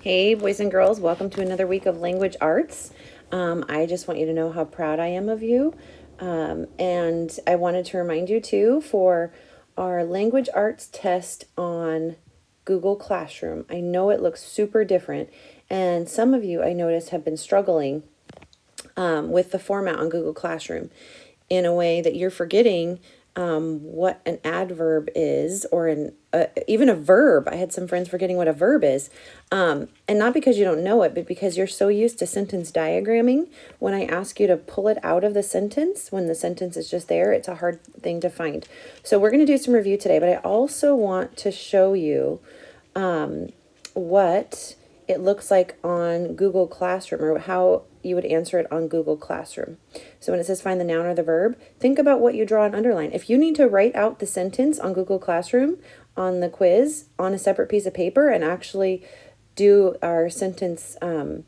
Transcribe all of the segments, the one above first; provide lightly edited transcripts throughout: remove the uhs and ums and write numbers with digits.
Hey, boys and girls, welcome to another week of Language Arts. I just want you to know how proud I am of you. And I wanted to remind you too for our Language Arts test on Google Classroom. I know it looks super different, and some of you I noticed have been struggling with the format on Google Classroom in a way that you're forgetting what an adverb is, or even a verb. I had some friends forgetting what a verb is. And not because you don't know it, but because you're so used to sentence diagramming. When I ask you to pull it out of the sentence, when the sentence is just there, it's a hard thing to find. So we're going to do some review today, but I also want to show you what it looks like on Google Classroom, or how you would answer it on Google Classroom. So when it says find the noun or the verb, think about what you draw and underline. If you need to write out the sentence on Google Classroom on the quiz on a separate piece of paper and actually do our sentence, mark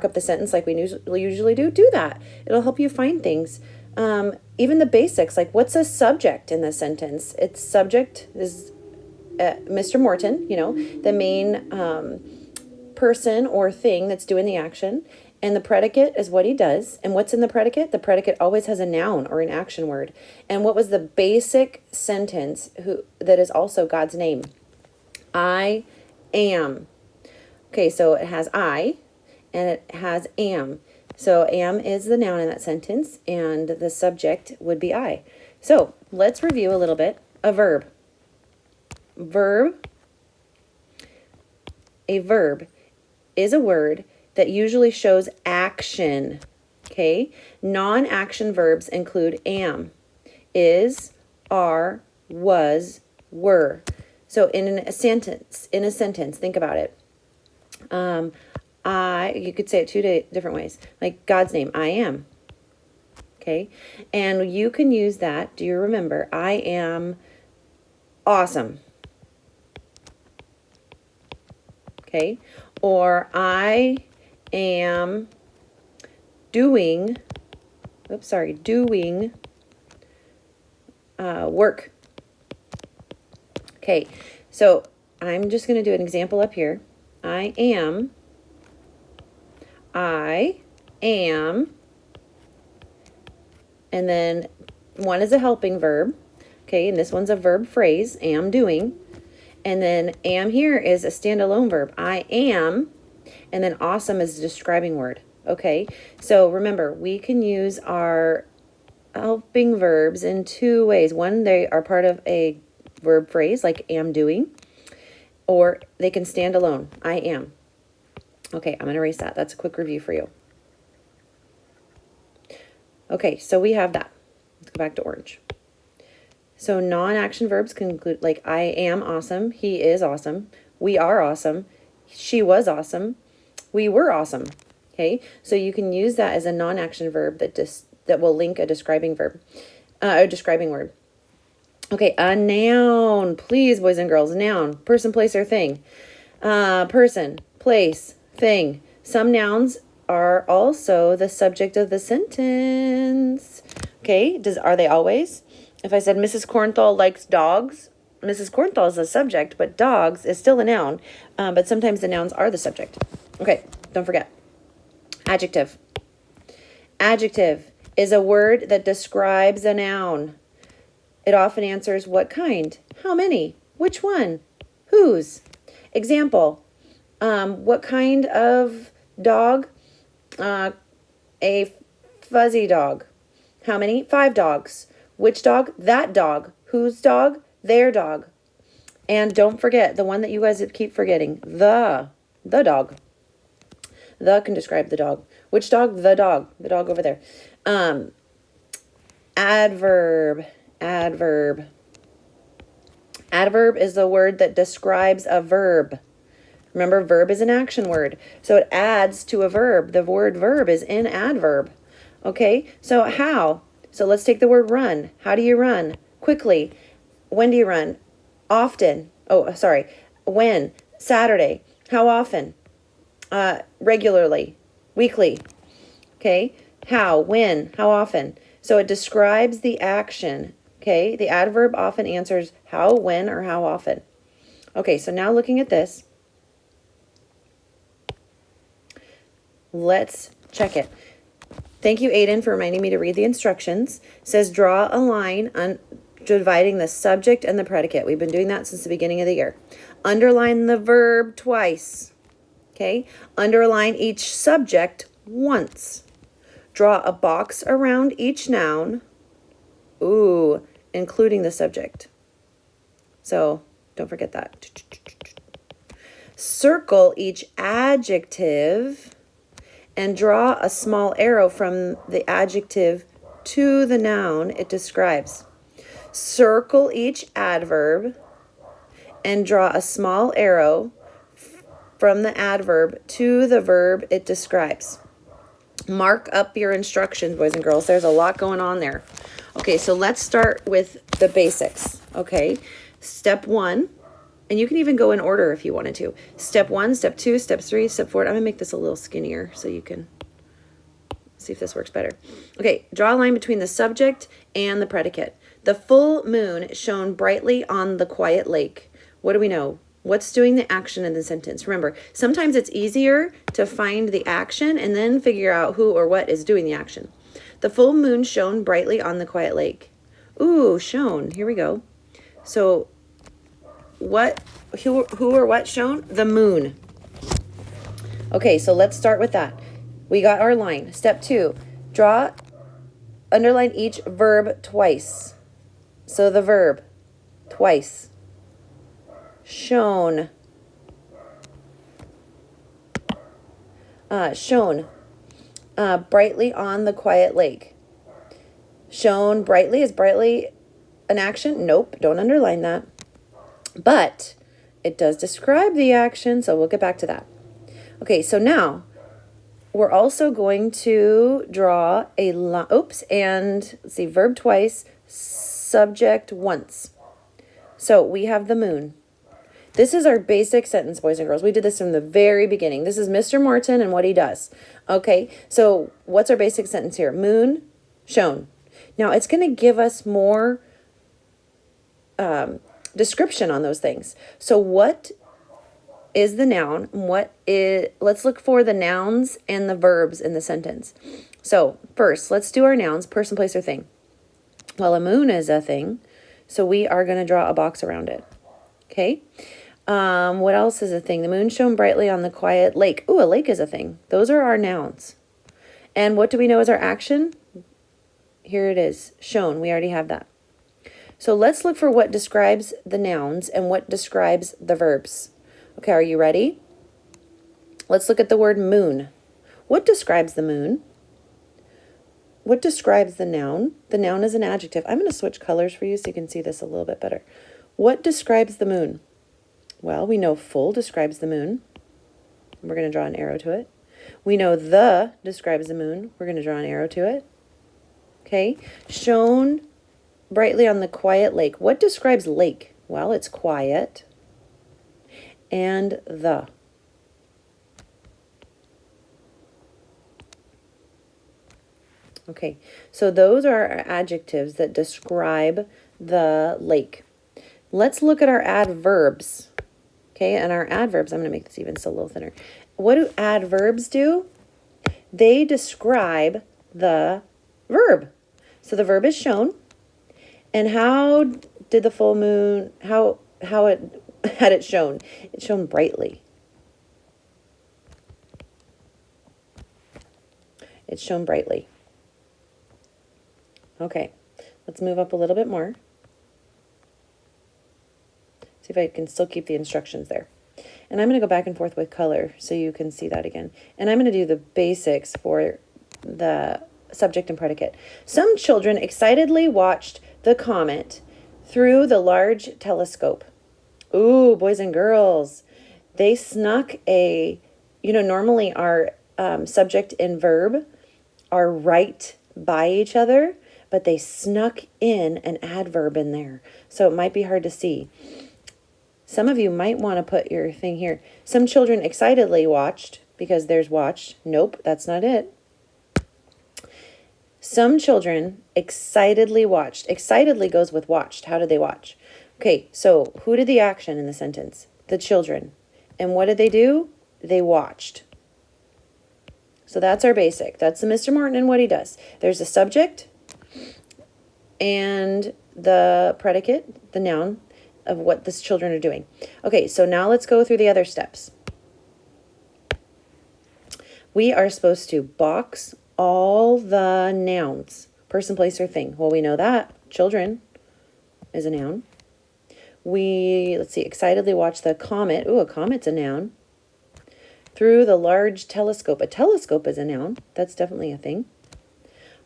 up the sentence like we usually do that. It'll help you find things. Even the basics, like what's a subject in the sentence? Its subject is Mr. Morton, the main person or thing that's doing the action. And the predicate is what he does. And what's in the predicate? The predicate always has a noun or an action word. And what was the basic sentence that is also God's name? I am. Okay, so it has I and it has am. So am is the noun in that sentence, and the subject would be I. So let's review a little bit. A verb. A verb is a word that usually shows action. Okay? Non-action verbs include am, is, are, was, were. So in a sentence, think about it. You could say it two different ways. Like God's name, I am. Okay? And you can use that. Do you remember? I am awesome. Okay? Or I am doing work. Okay, so I'm just going to do an example up here. I am, and then one is a helping verb. Okay, and this one's a verb phrase, am doing. And then am here is a standalone verb. I am, and then awesome is a describing word. Okay, so remember, we can use our helping verbs in two ways. One, they are part of a verb phrase like am doing, or they can stand alone. I am. Okay, I'm going to erase that. That's a quick review for you. Okay, so we have that. Let's go back to orange. So non-action verbs can include like I am awesome, he is awesome, we are awesome, she was awesome, we were awesome. Okay, so you can use that as a non-action verb that will link a describing verb, a describing word. Okay, a noun, please, boys and girls. Noun, person, place, or thing. Person, place, thing. Some nouns are also the subject of the sentence. Okay, are they always? If I said Mrs. Cornthal likes dogs, Mrs. Cornthal is the subject, but dogs is still a noun. But sometimes the nouns are the subject. Okay, don't forget. Adjective. Adjective is a word that describes a noun. It often answers what kind, how many, which one, whose. Example, what kind of dog? A fuzzy dog. How many? 5 dogs. Which dog? That dog. Whose dog? Their dog. And don't forget, the one that you guys keep forgetting, the dog. The can describe the dog. Which dog? The dog. The dog over there. Adverb. Adverb is the word that describes a verb. Remember, verb is an action word. So it adds to a verb. The word verb is in adverb. Okay, so how? So let's take the word run. How do you run? Quickly. When do you run? Often. When? Saturday. How often? Regularly. Weekly. Okay, how? When? How often? So it describes the action. Okay, the adverb often answers how, when, or how often. Okay, so now looking at this, Let's check it. Thank you, Aiden, for reminding me to read the instructions. It says draw a line on dividing the subject and the predicate. We've been doing that since the beginning of the year. Underline the verb twice. Okay. Underline each subject once. Draw a box around each noun. Ooh, including the subject. So don't forget that. Circle each adjective and draw a small arrow from the adjective to the noun it describes. Circle each adverb and draw a small arrow from the adverb to the verb it describes. Mark up your instructions, boys and girls. There's a lot going on there. Okay, so let's start with the basics. Okay, step 1. And you can even go in order if you wanted to. Step 1, step 2, step 3, step 4. I'm going to make this a little skinnier so you can see if this works better. Okay, draw a line between the subject and the predicate. The full moon shone brightly on the quiet lake. What do we know? What's doing the action in the sentence? Remember, sometimes it's easier to find the action and then figure out who or what is doing the action. The full moon shone brightly on the quiet lake. Ooh, shone. Here we go. So who or what shone? The moon. Okay, so let's start with that. We got our line. Step 2, underline each verb twice. So the verb, twice. Shone. Shone brightly on the quiet lake. Shone brightly, is brightly an action? Nope, don't underline that. But it does describe the action, so we'll get back to that. Okay, so now we're also going to draw a line. Oops, and let's see, verb twice, subject once. So we have the moon. This is our basic sentence, boys and girls. We did this from the very beginning. This is Mr. Morton and what he does. Okay, so what's our basic sentence here? Moon, shone. Now it's going to give us more description on those things. So what is the noun? Let's look for the nouns and the verbs in the sentence. So first, let's do our nouns, person, place, or thing. Well, a moon is a thing, so we are going to draw a box around it. Okay. What else is a thing? The moon shone brightly on the quiet lake. Ooh, a lake is a thing. Those are our nouns. And what do we know is our action? Here it is, shone. We already have that. So let's look for what describes the nouns and what describes the verbs. Okay, are you ready? Let's look at the word moon. What describes the moon? What describes the noun? The noun is an adjective. I'm going to switch colors for you so you can see this a little bit better. What describes the moon? Well, we know full describes the moon. We're going to draw an arrow to it. We know the describes the moon. We're going to draw an arrow to it. Okay, shone brightly on the quiet lake. What describes lake? Well, it's quiet. And the. Okay, so those are our adjectives that describe the lake. Let's look at our adverbs. Okay, and our adverbs, I'm going to make this even just a little thinner. What do adverbs do? They describe the verb. So the verb is shown. And how did the full moon, how it had it shown? It shone brightly. It shone brightly. Okay, let's move up a little bit more. See if I can still keep the instructions there. And I'm going to go back and forth with color so you can see that again. And I'm going to do the basics for the subject and predicate. Some children excitedly watched the comet through the large telescope. Ooh, boys and girls. They snuck normally our subject and verb are right by each other, but they snuck in an adverb in there. So it might be hard to see. Some of you might want to put your thing here. Some children excitedly watched, because there's watched. Nope, that's not it. Some children excitedly watched. Excitedly goes with watched. How did they watch? Okay, so who did the action in the sentence? The children. And what did they do? They watched. So that's our basic. That's the Mr. Martin and what he does. There's the subject and the predicate, the noun of what the children are doing. Okay, so now let's go through the other steps. We are supposed to box all the nouns, person, place, or thing. Well, we know that. Children is a noun. Let's see, excitedly watch the comet. Ooh, a comet's a noun. Through the large telescope. A telescope is a noun. That's definitely a thing.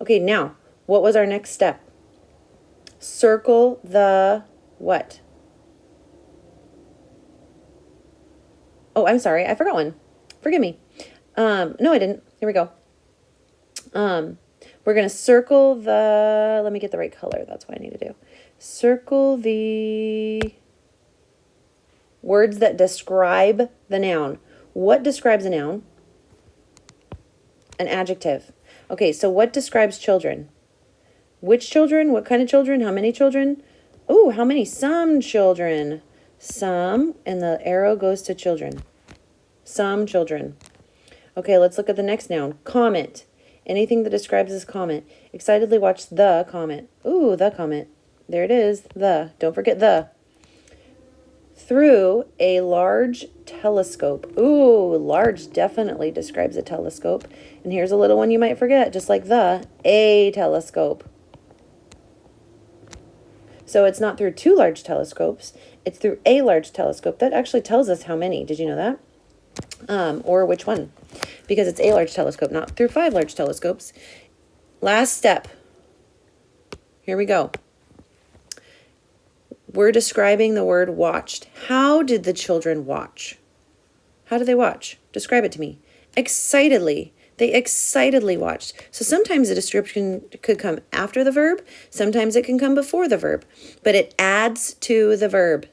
Okay, now, what was our next step? Circle the what? Oh, I'm sorry. I forgot one. Forgive me. No, I didn't. Here we go. We're going to circle the, let me get the right color. That's what I need to do. Circle the words that describe the noun. What describes a noun? An adjective. Okay, so what describes children? Which children? What kind of children? How many children? Ooh, how many? Some children. Some, and the arrow goes to children. Some children. Okay, let's look at the next noun. Comet. Anything that describes this comet. Excitedly watch the comet. Ooh, the comet. There it is. The. Don't forget the. Through a large telescope. Ooh, large definitely describes a telescope. And here's a little one you might forget, just like a telescope. So it's not through two large telescopes. It's through a large telescope. That actually tells us how many. Did you know that? Or which one? Because it's a large telescope, not through 5 large telescopes. Last step. Here we go. We're describing the word watched. How did the children watch? How did they watch? Describe it to me. Excitedly. They excitedly watched. So sometimes the description could come after the verb. Sometimes it can come before the verb. But it adds to the verb.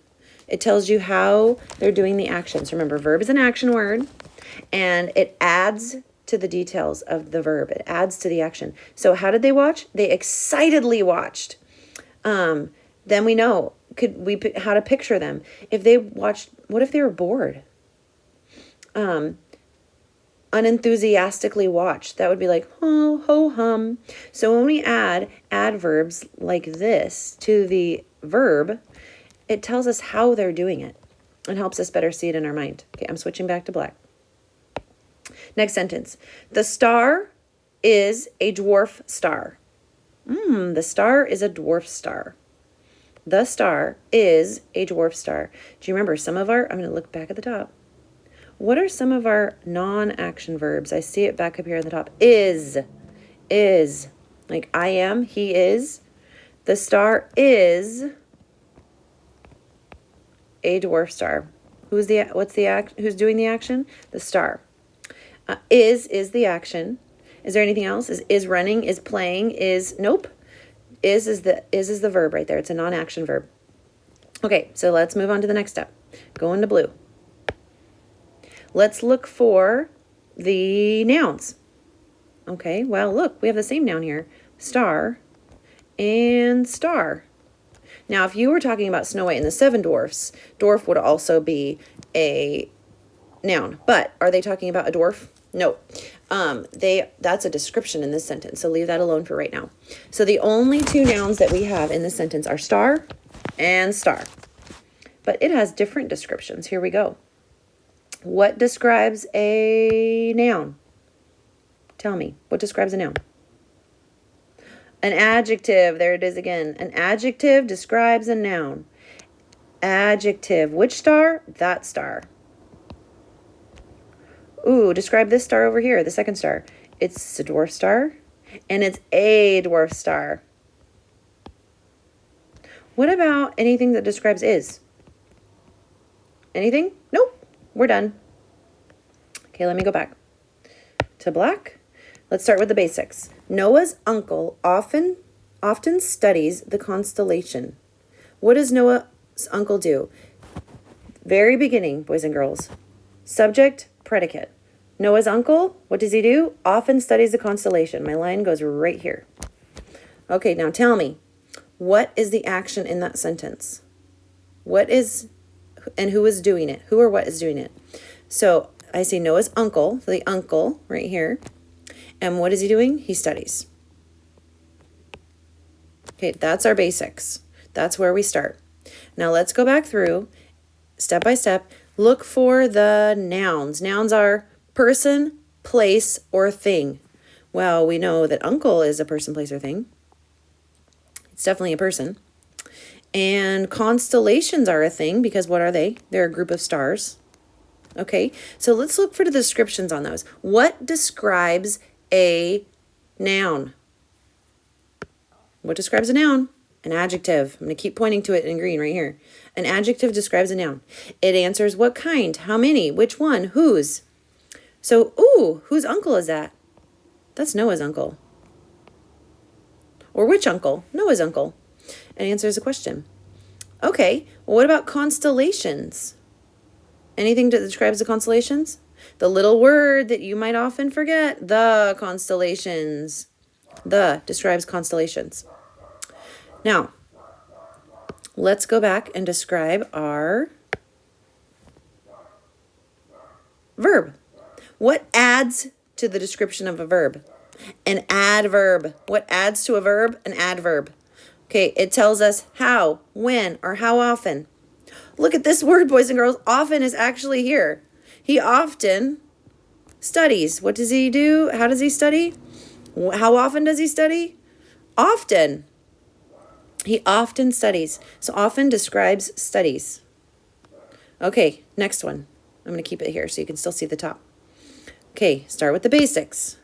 It tells you how they're doing the actions. Remember, verb is an action word. And it adds to the details of the verb. It adds to the action. So how did they watch? They excitedly watched. Then we know how to picture them. If they watched, what if they were bored? Unenthusiastically watched. That would be like, ho, ho, hum. So when we add adverbs like this to the verb, it tells us how they're doing it and helps us better see it in our mind. Okay, I'm switching back to black. Next sentence. The star is a dwarf star. The star is a dwarf star. The star is a dwarf star. Do you remember some of our, I'm going to look back at the top. What are some of our non-action verbs? I see it back up here at the top. Is. Like I am, he is. The star is a dwarf star. Who's doing the action? The star. Is the action. Is there anything else? Is running, is playing, nope. Is the verb right there. It's a non-action verb. Okay, so let's move on to the next step. Go into blue. Let's look for the nouns. Okay, well, look, we have the same noun here. Star and star. Now, if you were talking about Snow White and the Seven Dwarfs, dwarf would also be a noun. But are they talking about a dwarf? No. That's a description in this sentence, so leave that alone for right now. So the only two nouns that we have in this sentence are star and star. But it has different descriptions. Here we go. What describes a noun? Tell me. What describes a noun? An adjective. There it is again. An adjective describes a noun. Adjective. Which star? That star. Ooh, describe this star over here, the second star. It's a dwarf star, and it's a dwarf star. What about anything that describes is? Anything? Nope. We're done. Okay, let me go back to black. Let's start with the basics. Noah's uncle often studies the constellation. What does Noah's uncle do? Very beginning, boys and girls. Subject, predicate. Noah's uncle, what does he do? Often studies the constellation. My line goes right here. Okay, now tell me, what is the action in that sentence? What is, and who is doing it? Who or what is doing it? So I see Noah's uncle, so the uncle right here. And what is he doing? He studies. Okay, that's our basics. That's where we start. Now let's go back through step by step. Look for the nouns. Nouns are person, place, or thing. Well, we know that uncle is a person, place, or thing. It's definitely a person. And constellations are a thing because what are they? They're a group of stars. Okay, so let's look for the descriptions on those. What describes a noun? What describes a noun? An adjective. I'm going to keep pointing to it in green right here. An adjective describes a noun. It answers what kind, how many, which one, whose. So, ooh, whose uncle is that? That's Noah's uncle. Or which uncle? Noah's uncle. It answers a question. Okay, well, what about constellations? Anything that describes the constellations? The little word that you might often forget, the constellations. The describes constellations. Now, let's go back and describe our verb. What adds to the description of a verb? An adverb. What adds to a verb? An adverb. Okay, it tells us how, when, or how often. Look at this word, boys and girls. Often is actually here. He often studies. What does he do? How does he study? How often does he study? Often. He often studies. So often describes studies. Okay, next one. I'm going to keep it here so you can still see the top. Okay, start with the basics.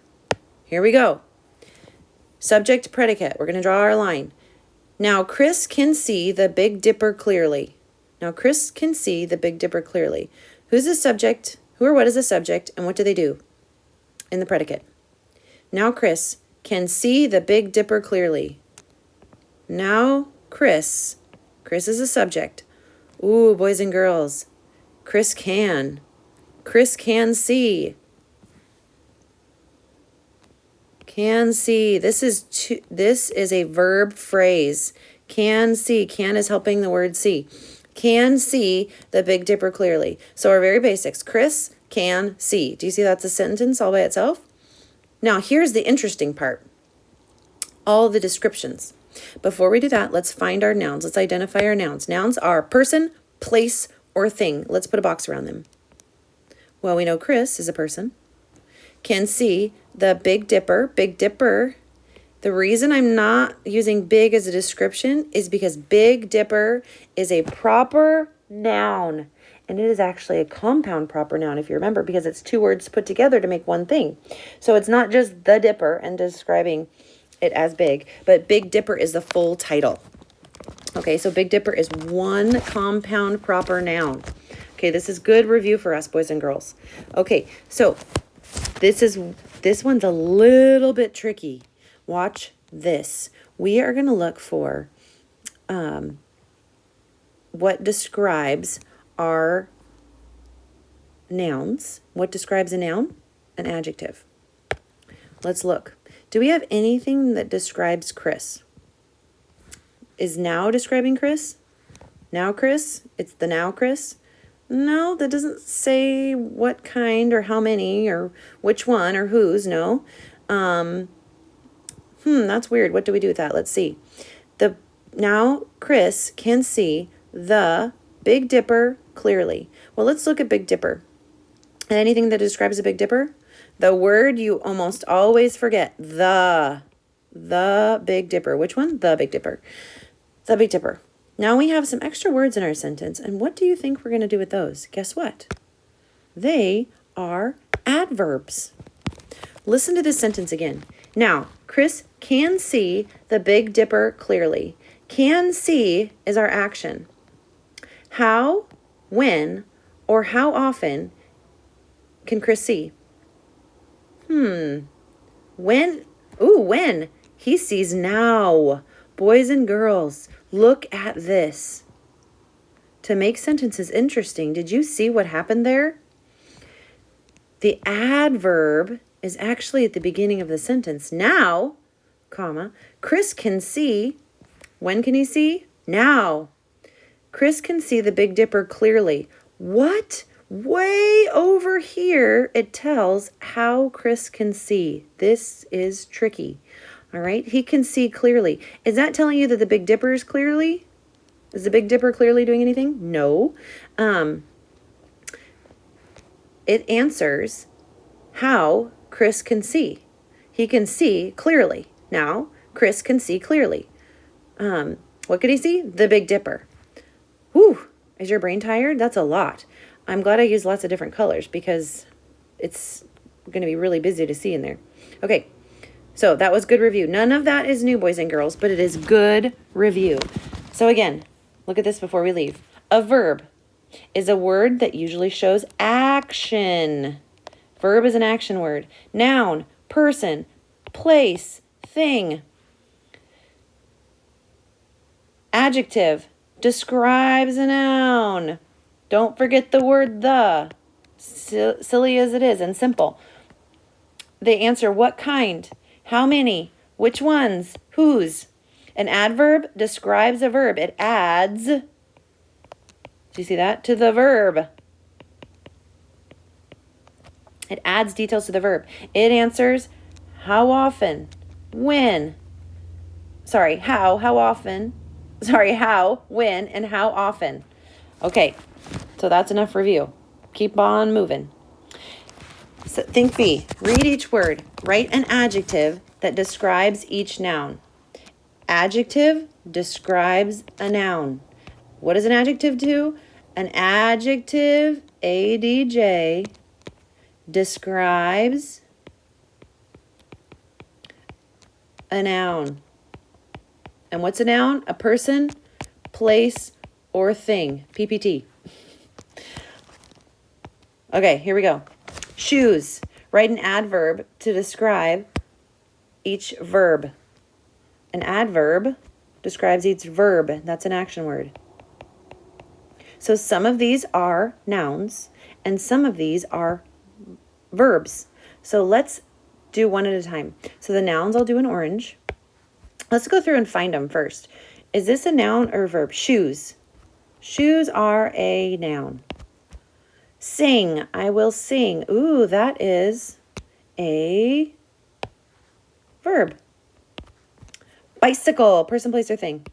Here we go. Subject, predicate. We're going to draw our line. Now, Chris can see the Big Dipper clearly. Now, Chris can see the Big Dipper clearly. Who's the subject? Who or what is the subject? And what do they do in the predicate? Now, Chris can see the Big Dipper clearly. Now, Chris is a subject. Ooh, boys and girls. Chris can see. Can see. This is a verb phrase. Can see. Can is helping the word see. Can see the Big Dipper clearly. So our very basics. Chris can see. Do you see that's a sentence all by itself? Now, here's the interesting part. All the descriptions. Before we do that, let's find our nouns. Let's identify our nouns. Nouns are person, place, or thing. Let's put a box around them. Well, we know Chris is a person. Can see the Big Dipper. Big Dipper. The reason I'm not using big as a description is because Big Dipper is a proper noun. And it is actually a compound proper noun, if you remember, because it's two words put together to make one thing. So it's not just the Dipper and describing it as big, but Big Dipper is the full title. Okay, so Big Dipper is one compound proper noun. Okay, this is good review for us, boys and girls. Okay, so this one's a little bit tricky. Watch this. We are going to look for what describes our nouns. What describes a noun? An adjective. Let's look. Do we have anything that describes Chris? Is now describing Chris? Now Chris? It's the now Chris? No, that doesn't say what kind or how many or which one or whose. No. That's weird. What do we do with that? Let's see. Now Chris can see the Big Dipper clearly. Well, let's look at Big Dipper. And anything that describes a Big Dipper? The word you almost always forget. The Big Dipper. Which one? The Big Dipper. The Big Dipper. Now we have some extra words in our sentence. And what do you think we're going to do with those? Guess what? They are adverbs. Listen to this sentence again. Now, Chris can see the Big Dipper clearly. Can see is our action. How, when, or how often can Chris see? When? He sees now. Boys and girls, look at this. To make sentences interesting, did you see what happened there? The adverb is actually at the beginning of the sentence. Now, comma, Chris can see. When can he see? Now. Chris can see the Big Dipper clearly. What? Way over here, it tells how Chris can see. This is tricky. All right, he can see clearly. Is that telling you that the Big Dipper is clearly? Is the Big Dipper clearly doing anything? No. It answers how Chris can see. He can see clearly. Now, Chris can see clearly. What could he see? The Big Dipper. Whew, is your brain tired? That's a lot. I'm glad I used lots of different colors because it's going to be really busy to see in there. Okay, so that was good review. None of that is new, boys and girls, but it is good review. So again, look at this before we leave. A verb is a word that usually shows action. Verb is an action word. Noun, person, place, thing. Adjective describes a noun. Don't forget the word the. Silly as it is and simple. They answer what kind, how many, which ones, whose. An adverb describes a verb. It adds, do you see that? To the verb. It adds details to the verb. It answers how often, when. Sorry, how often. Sorry, how, when, and how often. Okay, so that's enough review. Keep on moving. So think B. Read each word. Write an adjective that describes each noun. Adjective describes a noun. What does an adjective do? An adjective, ADJ, describes a noun. And what's a noun? A person, place, or thing. PPT. Okay, here we go. Shoes. Write an adverb to describe each verb. An adverb describes each verb. That's an action word. So some of these are nouns and some of these are verbs. So let's do one at a time. So the nouns I'll do in orange. Let's go through and find them first. Is this a noun or a verb? Shoes. Shoes are a noun. Sing. I will sing. Ooh, that is a verb. Bicycle. Person, place, or thing.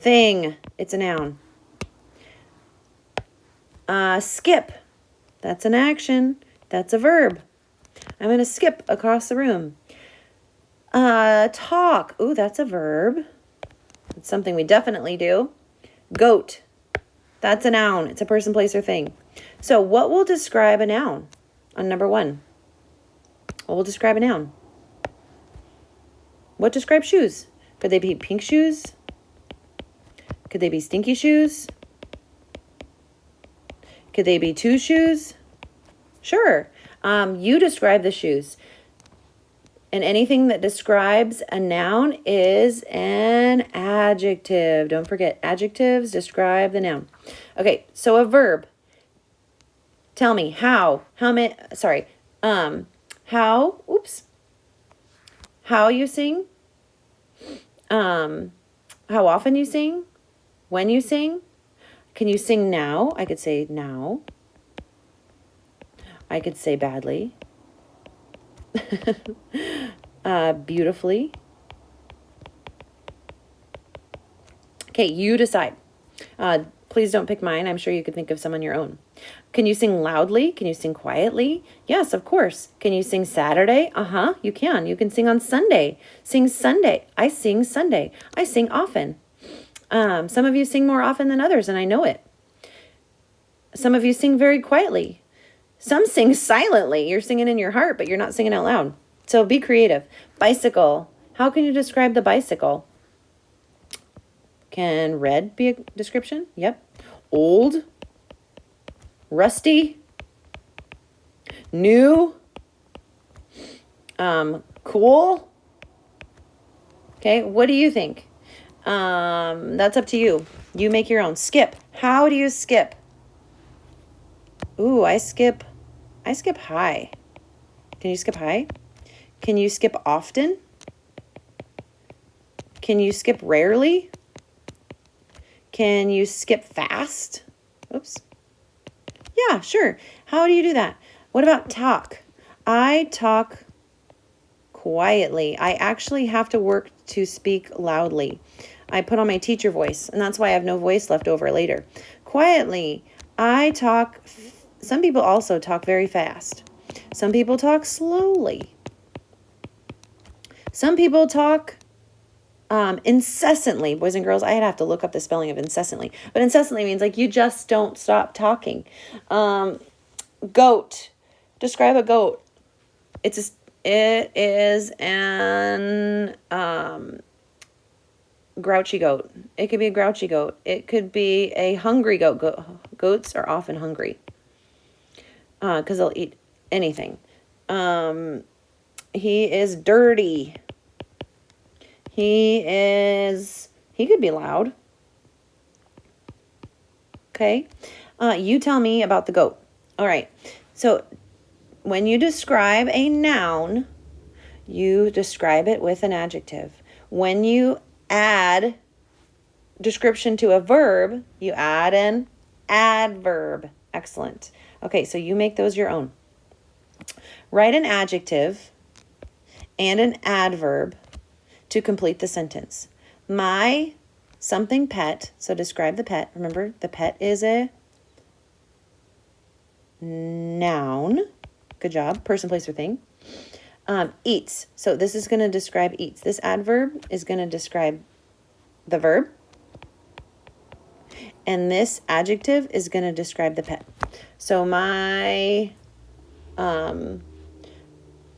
Thing. It's a noun. Skip. That's an action. That's a verb. I'm going to skip across the room. Talk. Ooh, that's a verb. It's something we definitely do. Goat. That's a noun. It's a person, place, or thing. So what will describe a noun on number 1? What will describe a noun? What describes shoes? Could they be pink shoes? Could they be stinky shoes? Could they be 2 shoes? Sure. You describe the shoes. And anything that describes a noun is an adjective. Don't forget, adjectives describe the noun. Okay, so a verb. Tell me how you sing, how often you sing, when you sing. Can you sing now? I could say now. I could say badly. Beautifully. Okay, you decide. Please don't pick mine. I'm sure you could think of some on your own. Can you sing loudly? Can you sing quietly? Yes, of course. Can you sing Saturday? You can. You can sing on Sunday. Sing Sunday. I sing Sunday. I sing often. Some of you sing more often than others, and I know it. Some of you sing very quietly. Some sing silently. You're singing in your heart, but you're not singing out loud. So be creative. Bicycle. How can you describe the bicycle? Can red be a description? Yep. Old. Rusty. New. Cool. Okay, what do you think? That's up to you. You make your own. Skip. How do you skip? Ooh, I skip high. Can you skip high? Can you skip often? Can you skip rarely? Can you skip fast? Oops. Yeah, sure. How do you do that? What about talk? I talk quietly. I actually have to work to speak loudly. I put on my teacher voice, and that's why I have no voice left over later. Quietly. I talk. Some people also talk very fast. Some people talk slowly. Some people talk incessantly. Boys and girls, I'd have to look up the spelling of incessantly. But incessantly means like you just don't stop talking. Goat. Describe a goat. It is an grouchy goat. It could be a grouchy goat. It could be a hungry goat. Goats are often hungry because they'll eat anything. He is dirty. He could be loud. Okay. You tell me about the goat. All right. So when you describe a noun, you describe it with an adjective. When you add description to a verb, you add an adverb. Excellent. Okay, so you make those your own. Write an adjective and an adverb to complete the sentence. My something pet, so describe the pet. Remember, the pet is a noun. Good job. Person, place, or thing. Eats. So this is going to describe eats. This adverb is going to describe the verb. And this adjective is going to describe the pet. So my,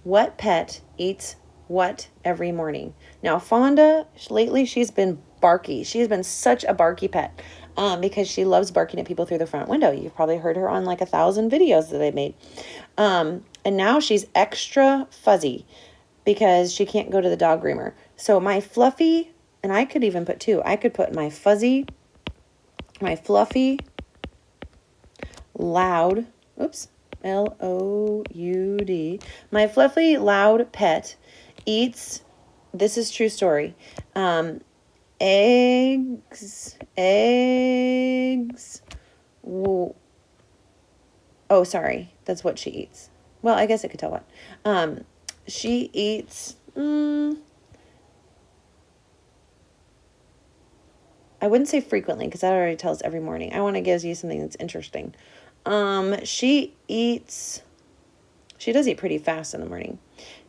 what pet eats what every morning? Now, Fonda, lately she's been barky. She has been such a barky pet because she loves barking at people through the front window. You've probably heard her on like 1,000 videos that they made. And now she's extra fuzzy because she can't go to the dog groomer. So my fluffy, and I could even put two. I could put my fluffy, loud, L-O-U-D. My fluffy, loud pet eats, this is true story, eggs. Oh, sorry. That's what she eats. Well, I guess I could tell what. She eats, I wouldn't say frequently because that already tells every morning. I want to give you something that's interesting. She does eat pretty fast in the morning.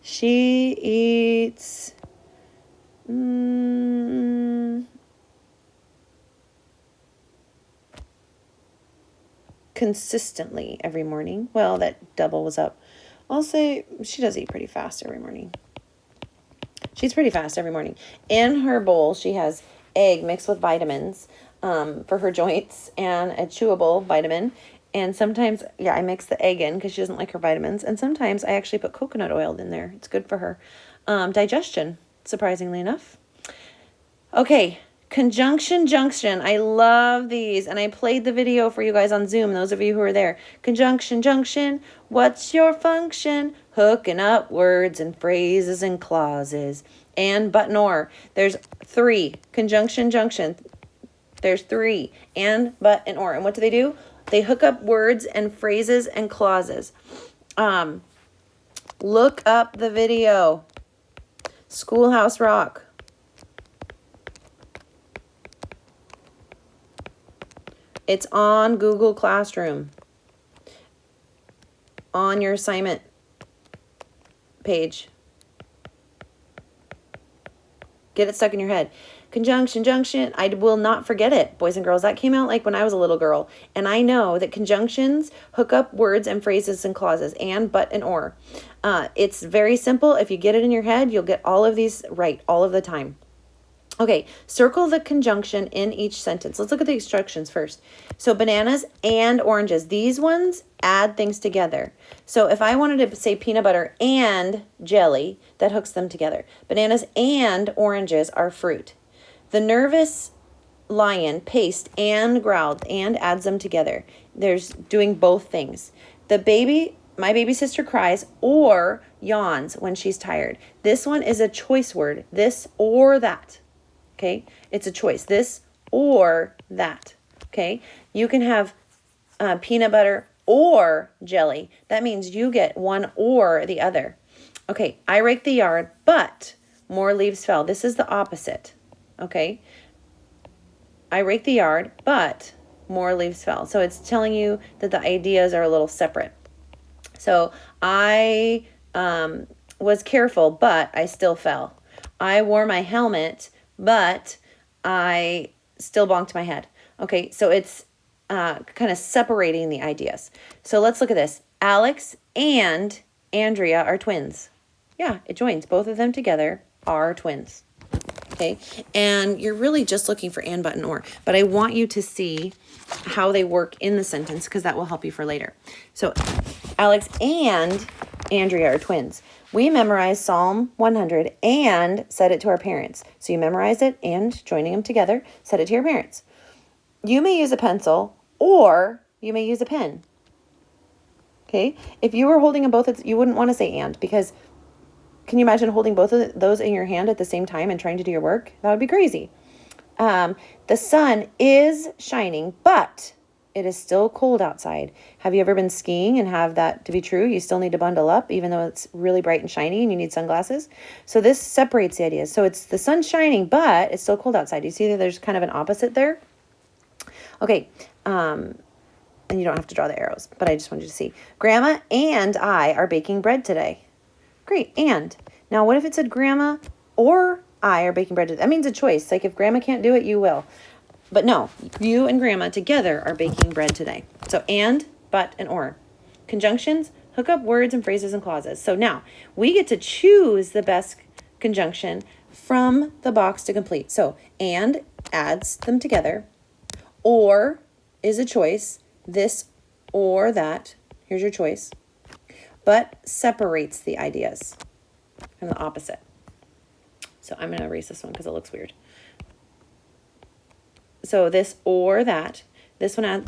She eats, consistently every morning. Well, that double was up. I'll say she does eat pretty fast every morning. She's pretty fast every morning. In her bowl, she has egg mixed with vitamins for her joints and a chewable vitamin. And sometimes, I mix the egg in because she doesn't like her vitamins. And sometimes I actually put coconut oil in there. It's good for her digestion, surprisingly enough. Okay, conjunction, junction. I love these. And I played the video for you guys on Zoom, those of you who are there. Conjunction, junction. What's your function? Hooking up words and phrases and clauses. And, but, and, or. There's 3. Conjunction, junction. There's 3. And, but, and, or. And what do? They hook up words and phrases and clauses. Look up the video. Schoolhouse Rock. It's on Google Classroom. On your assignment page. Get it stuck in your head. Conjunction, junction. I will not forget it, boys and girls. That came out like when I was a little girl. And I know that conjunctions hook up words and phrases and clauses. And, but, and, or. It's very simple. If you get it in your head, you'll get all of these right all of the time. Okay, circle the conjunction in each sentence. Let's look at the instructions first. So bananas and oranges. These ones add things together. So if I wanted to say peanut butter and jelly, that hooks them together. Bananas and oranges are fruit. The nervous lion paced and growled and adds them together. There's doing both things. My baby sister cries or yawns when she's tired. This one is a choice word. This or that. Okay, it's a choice. This or that. Okay, you can have peanut butter or jelly. That means you get one or the other. Okay, I raked the yard, but more leaves fell. This is the opposite. Okay, I raked the yard, but more leaves fell. So it's telling you that the ideas are a little separate. So I was careful, but I still fell. I wore my helmet, but I still bonked my head. Okay, so it's kind of separating the ideas. So let's look at this. Alex and Andrea are twins. Yeah, it joins. Both of them together are twins. Okay, and you're really just looking for and, but, and or. But I want you to see how they work in the sentence because that will help you for later. So Alex and Andrea are twins. We memorized Psalm 100 and said it to our parents. So you memorized it and joining them together, said it to your parents. You may use a pencil or you may use a pen. Okay, if you were holding them both, you wouldn't want to say and, because can you imagine holding both of those in your hand at the same time and trying to do your work? That would be crazy. The sun is shining, but it is still cold outside. Have you ever been skiing and have that to be true? You still need to bundle up even though it's really bright and shiny and you need sunglasses. So this separates the ideas. So it's the sun shining, but it's still cold outside. You see that there's kind of an opposite there? Okay. And you don't have to draw the arrows, but I just wanted you to see. Grandma and I are baking bread today. Great. And now what if it said grandma or I are baking bread today? That means a choice. Like if grandma can't do it, you will. But no, you and grandma together are baking bread today. So and, but, and or. Conjunctions hook up words and phrases and clauses. So now we get to choose the best conjunction from the box to complete. So and adds them together. Or is a choice. This or that. Here's your choice. But separates the ideas from the opposite. So I'm going to erase this one because it looks weird. So this or that, this one and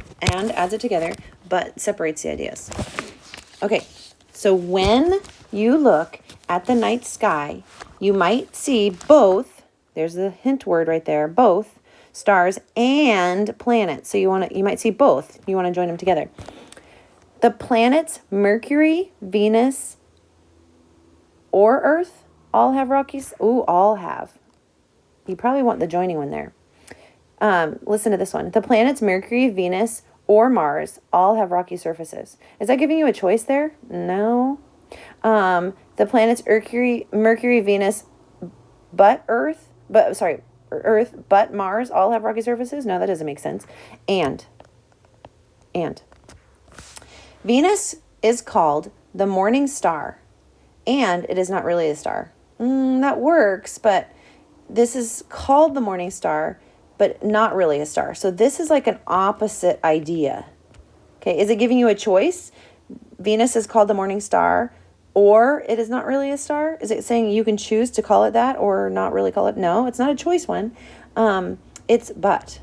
adds it together, but separates the ideas. Okay, so when you look at the night sky, you might see both, there's the hint word right there, both stars and planets. So you might see both. You want to join them together. The planets Mercury, Venus, or Earth all have rocky... Ooh, all have. You probably want the joining one there. Listen to this one. The planets Mercury, Venus, or Mars all have rocky surfaces. Is that giving you a choice there? No. The planets Mercury, Venus, Earth, but Mars all have rocky surfaces? No, that doesn't make sense. And. Venus is called the morning star, and it is not really a star. That works, but this is called the morning star, but not really a star. So this is like an opposite idea. Okay, is it giving you a choice? Venus is called the morning star, or it is not really a star? Is it saying you can choose to call it that or not really call it? No, it's not a choice one. It's but.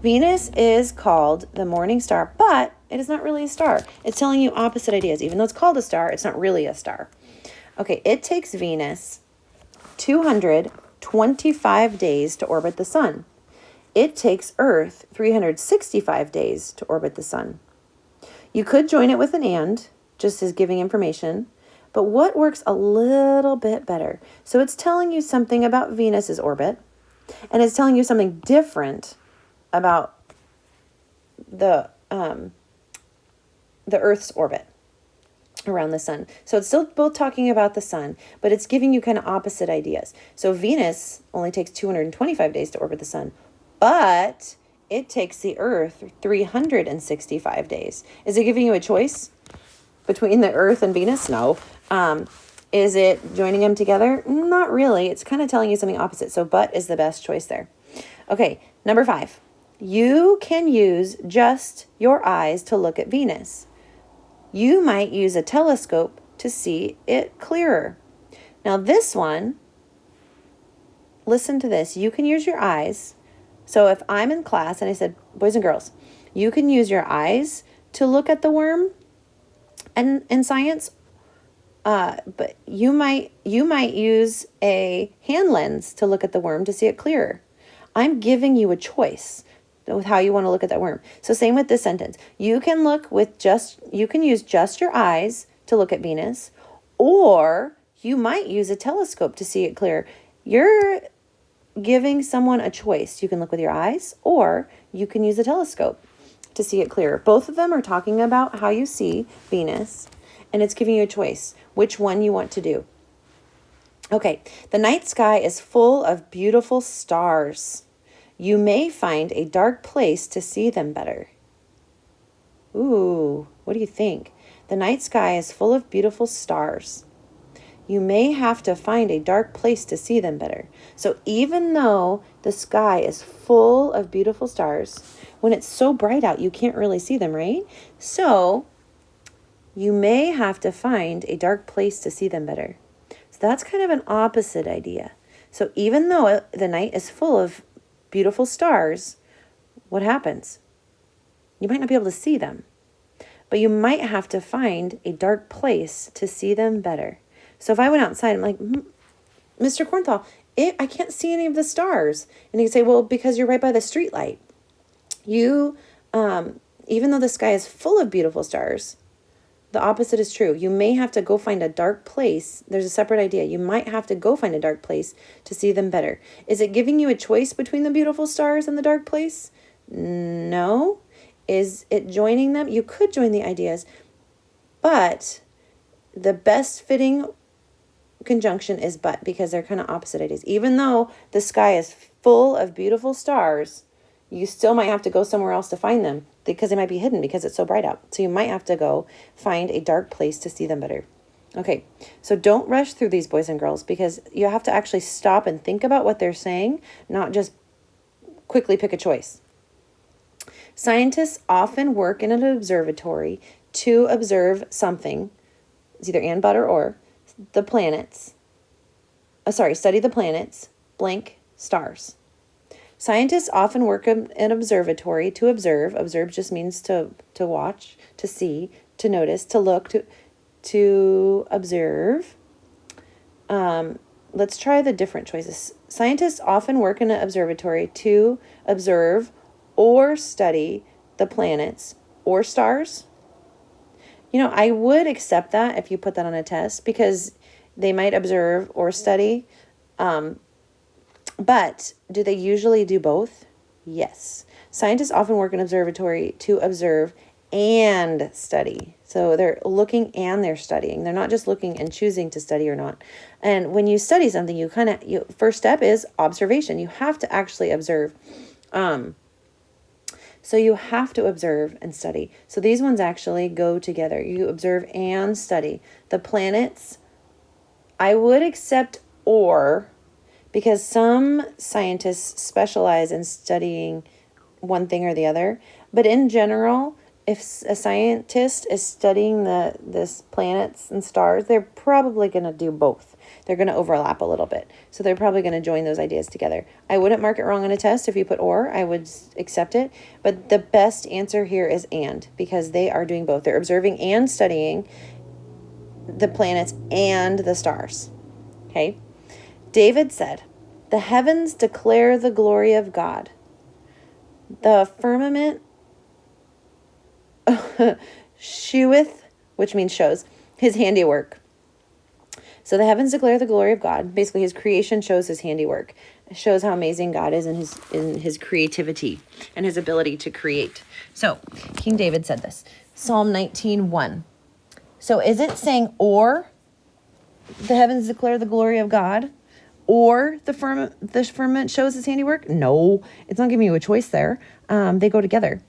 Venus is called the morning star, but it is not really a star. It's telling you opposite ideas. Even though it's called a star, it's not really a star. Okay, it takes Venus 225 days to orbit the sun. It takes Earth 365 days to orbit the sun. You could join it with an and, just as giving information, but what works a little bit better? So it's telling you something about Venus's orbit, and it's telling you something different about the Earth's orbit around the sun. So it's still both talking about the sun, but it's giving you kind of opposite ideas. So Venus only takes 225 days to orbit the sun, but it takes the Earth 365 days. Is it giving you a choice between the Earth and Venus? No. Is it joining them together? Not really. It's kind of telling you something opposite. So but is the best choice there. Okay, number 5. You can use just your eyes to look at Venus. You might use a telescope to see it clearer. Now this one, listen to this. You can use your eyes. So if I'm in class and I said, boys and girls, you can use your eyes to look at the worm and in science, but you might use a hand lens to look at the worm to see it clearer. I'm giving you a choice. with how you want to look at that worm. So same with this sentence. You can use just your eyes to look at Venus, or you might use a telescope to see it clear. You're giving someone a choice. You can look with your eyes, or you can use a telescope to see it clearer. Both of them are talking about how you see Venus, and it's giving you a choice, which one you want to do. Okay, the night sky is full of beautiful stars. You may find a dark place to see them better. Ooh, what do you think? The night sky is full of beautiful stars. You may have to find a dark place to see them better. So even though the sky is full of beautiful stars, when it's so bright out, you can't really see them, right? So you may have to find a dark place to see them better. So that's kind of an opposite idea. So even though the night is full of beautiful stars, what happens? You might not be able to see them, but you might have to find a dark place to see them better. So if I went outside, I'm like, Mr. Kornthal, I can't see any of the stars. And he'd say, well, because you're right by the street light. You, even though the sky is full of beautiful stars, the opposite is true. You may have to go find a dark place. There's a separate idea. You might have to go find a dark place to see them better. Is it giving you a choice between the beautiful stars and the dark place? No. Is it joining them? You could join the ideas, but the best fitting conjunction is but, because they're kind of opposite ideas. Even though the sky is full of beautiful stars, you still might have to go somewhere else to find them because they might be hidden because it's so bright out. So you might have to go find a dark place to see them better. Okay, so don't rush through these, boys and girls, because you have to actually stop and think about what they're saying, not just quickly pick a choice. Scientists often work in an observatory to observe something. It's either and, but, or the planets. Study the planets, blank, stars. Scientists often work in an observatory to observe. Observe just means to watch, to see, to notice, to look, to observe. Let's try the different choices. Scientists often work in an observatory to observe or study the planets or stars. You know, I would accept that if you put that on a test, because they might observe or study. But do they usually do both? Yes. Scientists often work in an observatory to observe and study. So they're looking and they're studying. They're not just looking and choosing to study or not. And when you study something, first step is observation. You have to actually observe. So you have to observe and study. So these ones actually go together. You observe and study. The planets, I would accept or, because some scientists specialize in studying one thing or the other. But in general, if a scientist is studying this planets and stars, they're probably going to do both. They're going to overlap a little bit. So they're probably going to join those ideas together. I wouldn't mark it wrong on a test if you put or. I would accept it. But the best answer here is and, because they are doing both. They're observing and studying the planets and the stars. Okay? David said, "The heavens declare the glory of God. The firmament sheweth," which means shows, "his handiwork." So the heavens declare the glory of God. Basically, his creation shows his handiwork. It shows how amazing God is in his creativity and his ability to create. So King David said this. Psalm 19:1. So is it saying or the heavens declare the glory of God, or the firmament shows his handiwork? No, it's not giving you a choice there. They go together.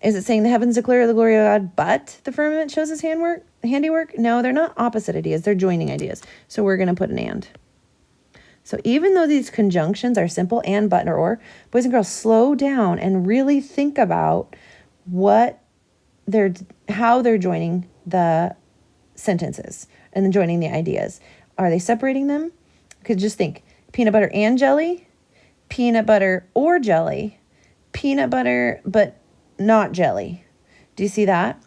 Is it saying the heavens declare the glory of God, but the firmament shows his handiwork? No, they're not opposite ideas. They're joining ideas. So we're going to put an and. So even though these conjunctions are simple, and, but, or, boys and girls, slow down and really think about how they're joining the sentences and then joining the ideas. Are they separating them? Could just think peanut butter and jelly, peanut butter or jelly, peanut butter but not jelly. Do you see that?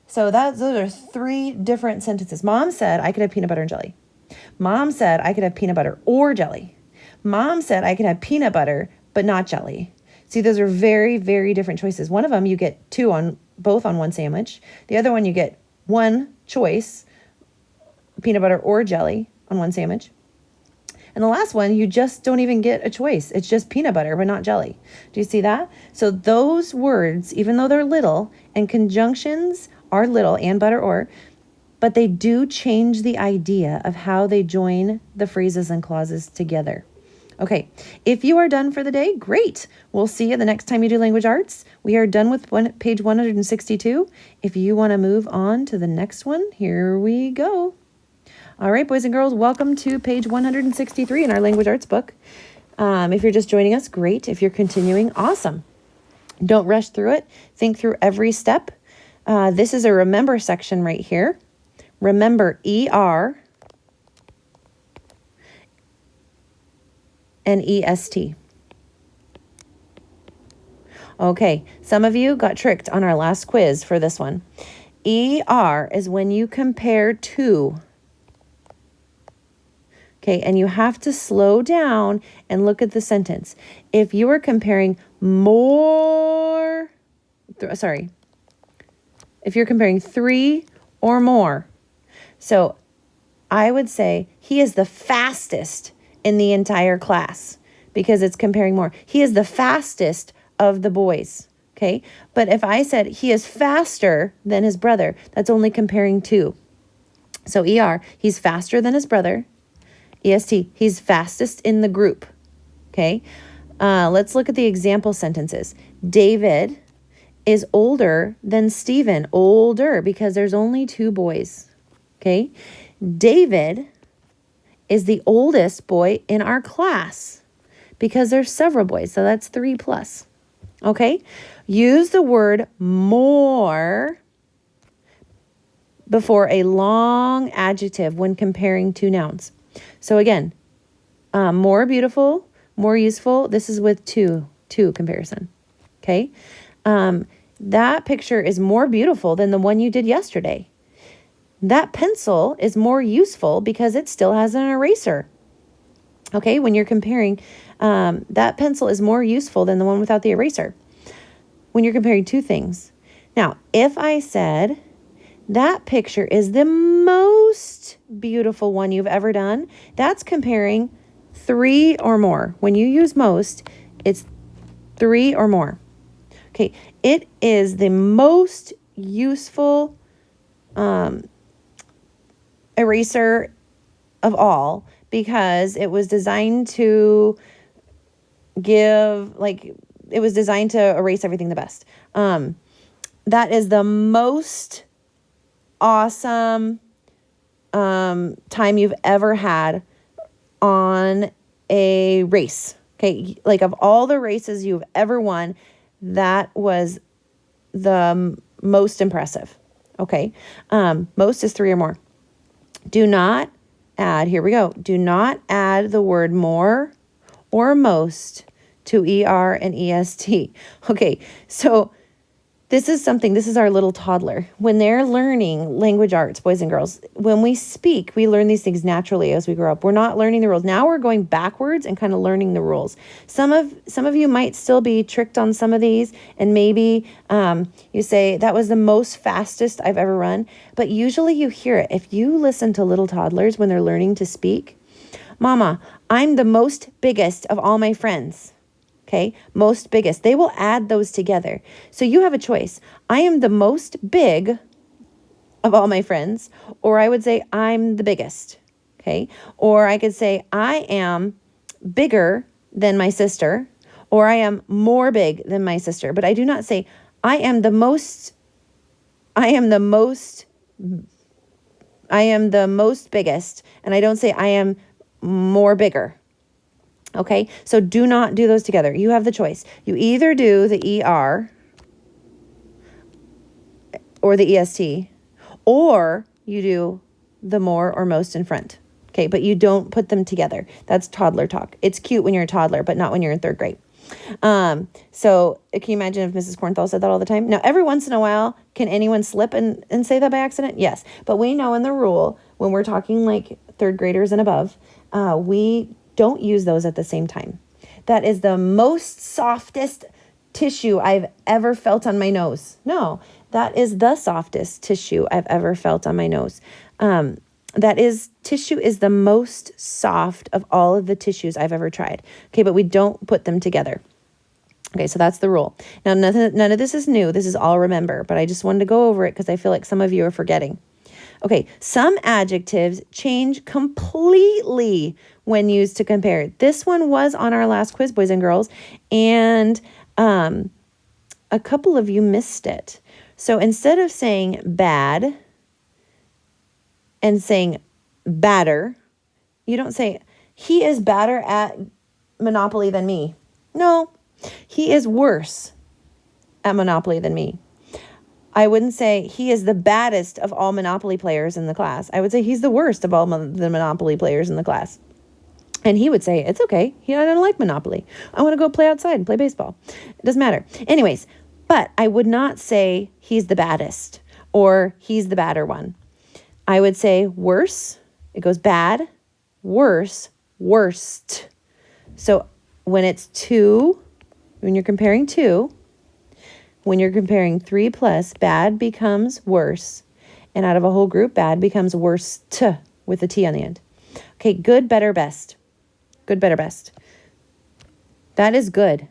So those are three different sentences. Mom said I could have peanut butter and jelly. Mom said I could have peanut butter or jelly. Mom said I could have peanut butter but not jelly. See, those are very, very different choices. One of them you get both on one sandwich. The other one you get one choice, peanut butter or jelly on one sandwich. And the last one, you just don't even get a choice. It's just peanut butter, but not jelly. Do you see that? So those words, even though they're little, and conjunctions are little, and butter or, but they do change the idea of how they join the phrases and clauses together. Okay, if you are done for the day, great. We'll see you the next time you do language arts. We are done with page 162. If you want to move on to the next one, here we go. All right, boys and girls, welcome to page 163 in our language arts book. If you're just joining us, great. If you're continuing, awesome. Don't rush through it. Think through every step. This is a remember section right here. Remember ER and EST. Okay, some of you got tricked on our last quiz for this one. ER is when you compare two. Okay, and you have to slow down and look at the sentence. If you are comparing if you're comparing three or more. So I would say he is the fastest in the entire class because it's comparing more. He is the fastest of the boys. Okay, but if I said he is faster than his brother, that's only comparing two. So ER, he's faster than his brother. EST, he's fastest in the group. Okay, let's look at the example sentences. David is older than Stephen. Older because there's only two boys. Okay, David is the oldest boy in our class because there's several boys. So that's 3 plus. Okay, use the word more before a long adjective when comparing two nouns. So again, more beautiful, more useful. This is with two comparison. Okay. That picture is more beautiful than the one you did yesterday. That pencil is more useful because it still has an eraser. Okay. When you're comparing, that pencil is more useful than the one without the eraser. When you're comparing two things. Now, if I said, that picture is the most beautiful one you've ever done, that's comparing 3 or more. When you use most, it's 3 or more. Okay, it is the most useful eraser of all because it was designed to it was designed to erase everything the best. That is the most awesome time you've ever had on a race. Okay, like of all the races you've ever won, that was the most impressive. Okay, most is 3 or more. Do not add, here we go, do not add the word more or most to ER and EST. Okay, so this is our little toddler. When they're learning language arts, boys and girls, when we speak, we learn these things naturally as we grow up. We're not learning the rules. Now we're going backwards and kind of learning the rules. Some of you might still be tricked on some of these, and maybe you say, that was the most fastest I've ever run. But usually you hear it. If you listen to little toddlers when they're learning to speak, Mama, I'm the most biggest of all my friends. Okay, most biggest. They will add those together. So you have a choice. I am the most big of all my friends, or I would say I'm the biggest. Okay, or I could say I am bigger than my sister, or I am more big than my sister. But I do not say I am the most biggest, and I don't say I am more bigger. Okay, so do not do those together. You have the choice. You either do the ER or the EST, or you do the more or most in front. Okay, but you don't put them together. That's toddler talk. It's cute when you're a toddler, but not when you're in 3rd grade. So can you imagine if Mrs. Kornthal said that all the time? Now, every once in a while, can anyone slip and say that by accident? Yes, but we know in the rule, when we're talking like 3rd graders and above, we don't use those at the same time. That is the most softest tissue I've ever felt on my nose. No, that is the softest tissue I've ever felt on my nose. Tissue is the most soft of all of the tissues I've ever tried. Okay, but we don't put them together. Okay, so that's the rule. Now, none of this is new. This is all remember, but I just wanted to go over it because I feel like some of you are forgetting. Okay, some adjectives change completely when used to compare. This one was on our last quiz, boys and girls, and a couple of you missed it. So instead of saying bad and saying badder, you don't say, he is badder at Monopoly than me. No, he is worse at Monopoly than me. I wouldn't say he is the baddest of all Monopoly players in the class. I would say he's the worst of all the Monopoly players in the class. And he would say, it's okay. I don't like Monopoly. I want to go play outside and play baseball. It doesn't matter. Anyways, but I would not say he's the baddest or he's the badder one. I would say worse. It goes bad, worse, worst. So when it's two, when you're comparing two, when you're comparing 3 plus, bad becomes worse. And out of a whole group, bad becomes worst with a T on the end. Okay, good, better, best. Good, better, best. That is good.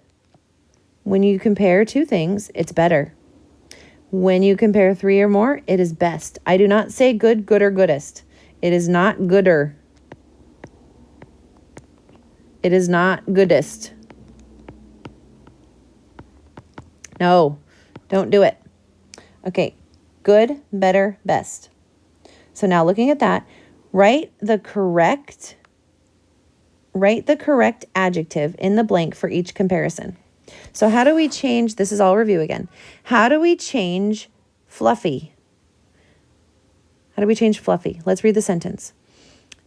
When you compare two things, it's better. When you compare 3 or more, it is best. I do not say good, gooder, goodest. It is not gooder. It is not goodest. No, don't do it. Okay, good, better, best. So now looking at that, write the correct adjective in the blank for each comparison. So how do we change, this is all review again. How do we change fluffy? How do we change fluffy? Let's read the sentence.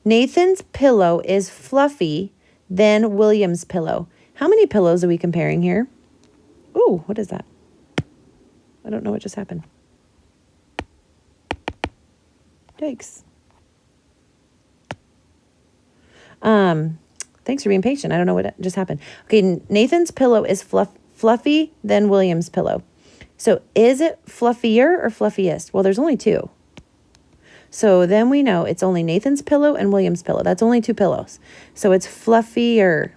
Nathan's pillow is fluffy than William's pillow. How many pillows are we comparing here? Ooh, what is that? I don't know what just happened. Yikes. Thanks for being patient. I don't know what just happened. Okay, Nathan's pillow is fluffy than William's pillow. So is it fluffier or fluffiest? Well, there's only 2. So then we know it's only Nathan's pillow and William's pillow. That's only 2 pillows. So it's fluffier.